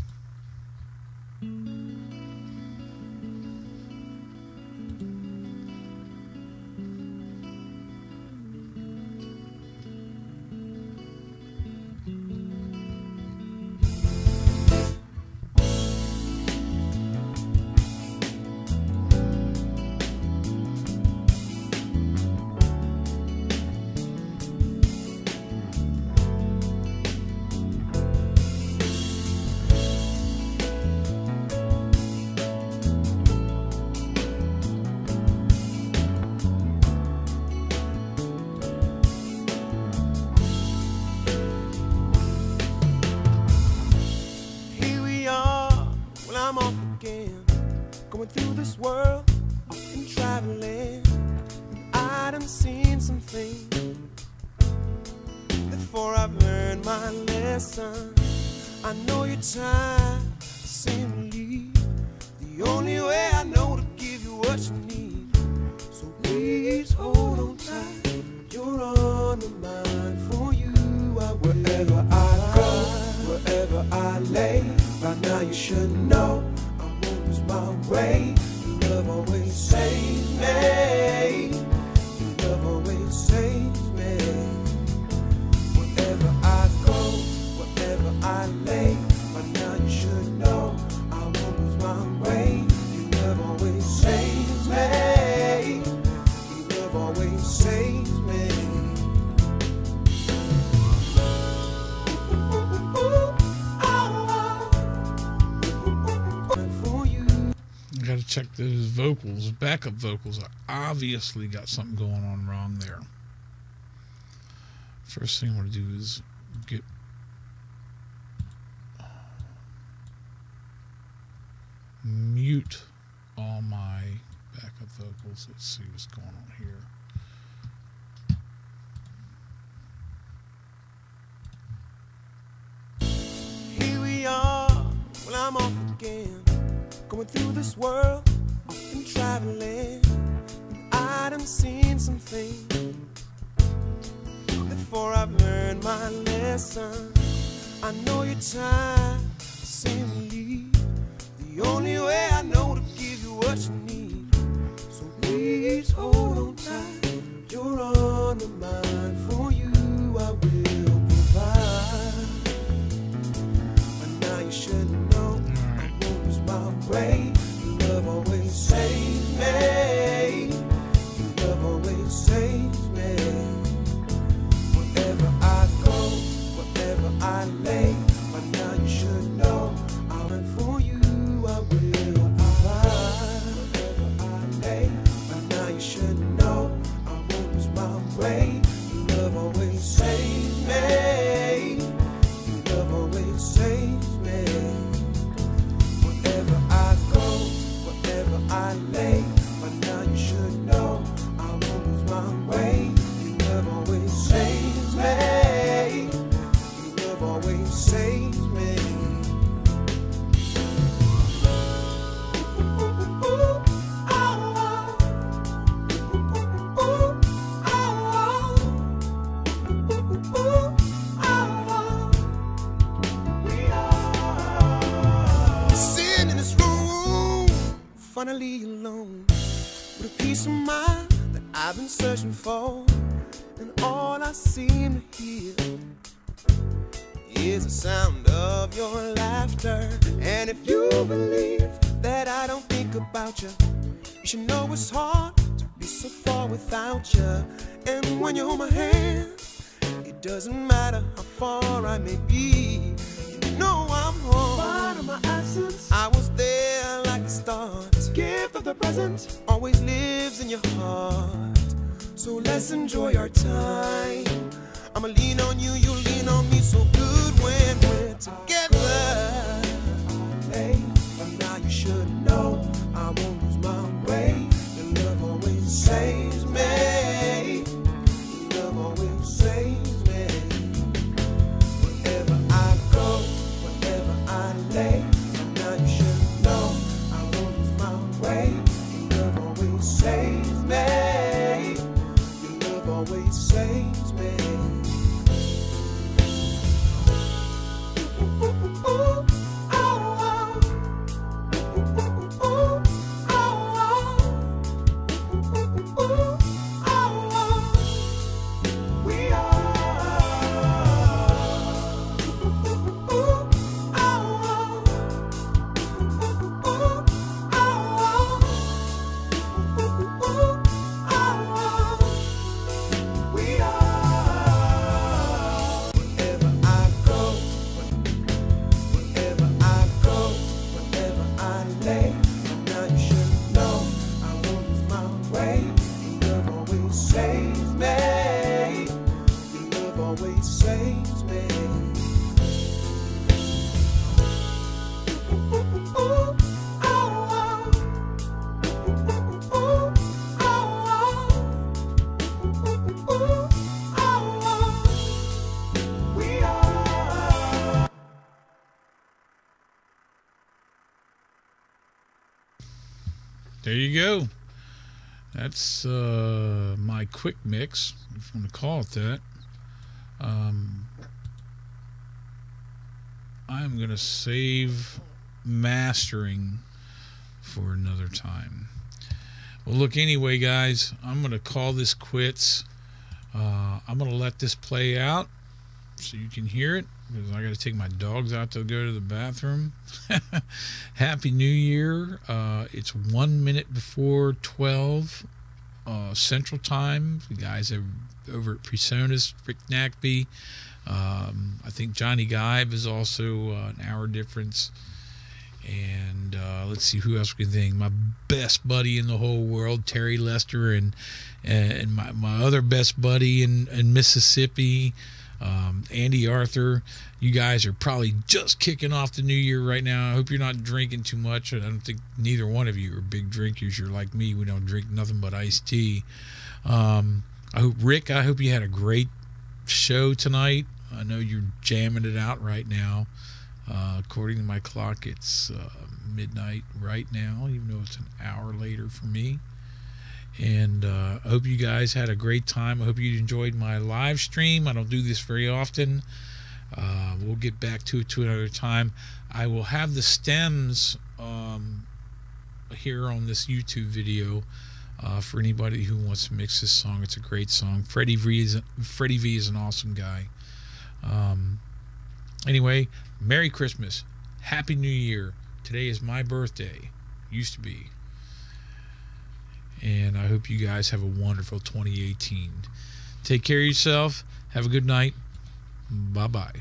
S2: Going through this world, often traveling, and I done seen some things. Before I've learned my lesson, I know your time seems to leave. The only way I know to give you what you need. So please hold on tight. You're on my mind. For you, wherever I go, wherever I lay, by now you should know my way. Your love always saves me. Your love always saves me. Wherever I go, wherever I lay, by now you should know I won't lose my way. Your love always saves me. Your love always saves me.
S1: Got to check those vocals, backup vocals. I obviously got something going on wrong there. First thing I want to do is get mute all my backup vocals. Let's see what's going on here.
S2: Here we are, well I'm off again. Going through this world, often traveling, and I done seen some things. Before I've learned my lesson, I know your time seems to leave. The only way I know to give you what you need. So please hold on tight. You're on my mind. For you I will provide. But now you should know I won't lose my way. Your love always saves me. Your love always saves me. Wherever I go, wherever I lay, by now you should know I'll run for you. I will abide. Wherever I lay, by now you should know I won't lose my way. Your love always saves me. Your love always saves me. Wherever I go, wherever I lay, by now you should know I won't lose my way. Your love always saves me. finally alone, with a peace of mind that I've been searching for. And all I seem to hear is the sound of your laughter. And if you believe that I don't think about you, you should know it's hard to be so far without you. And when you hold my hand, it doesn't matter how far I may be, you know I'm home. In spite of my absence, I was there like the start. The gift of the present always lives in your heart. So let's enjoy our time. I'ma lean on you, you lean on me, so good when we're together. Hey, but now you should know I won't lose my way. Your love always saves me. Your love always saves me. Wherever I go, wherever I lay, now you should know I won't lose my way. Your love always saves me. Your love always saves me.
S1: There you go. That's my quick mix, if you want to call it that. I'm going to save mastering for another time. Well, look, anyway, guys, I'm going to call this quits. I'm going to let this play out so you can hear it, because I got to take my dogs out to go to the bathroom. Happy New Year. It's 1 minute before 12 Central Time. The guys are over at Presonus, Rick Nackby. I think Johnny Gibe is also an hour difference. And let's see who else we can think. My best buddy in the whole world, Terry Lester, and my other best buddy in Mississippi, Andy Arthur. You guys are probably just kicking off the new year right now. I hope you're not drinking too much. I don't think neither one of you are big drinkers. You're like me. We don't drink nothing but iced tea. Rick, I hope you had a great show tonight. I know you're jamming it out right now. According to my clock, it's midnight right now, even though it's an hour later for me. And I hope you guys had a great time. I hope you enjoyed my live stream. I don't do this very often. We'll get back to it another time. I will have the stems here on this YouTube video for anybody who wants to mix this song. It's a great song. Freddie V is an awesome guy. Anyway, Merry Christmas. Happy New Year. Today is my birthday. Used to be. And I hope you guys have a wonderful 2018. Take care of yourself. Have a good night. Bye-bye.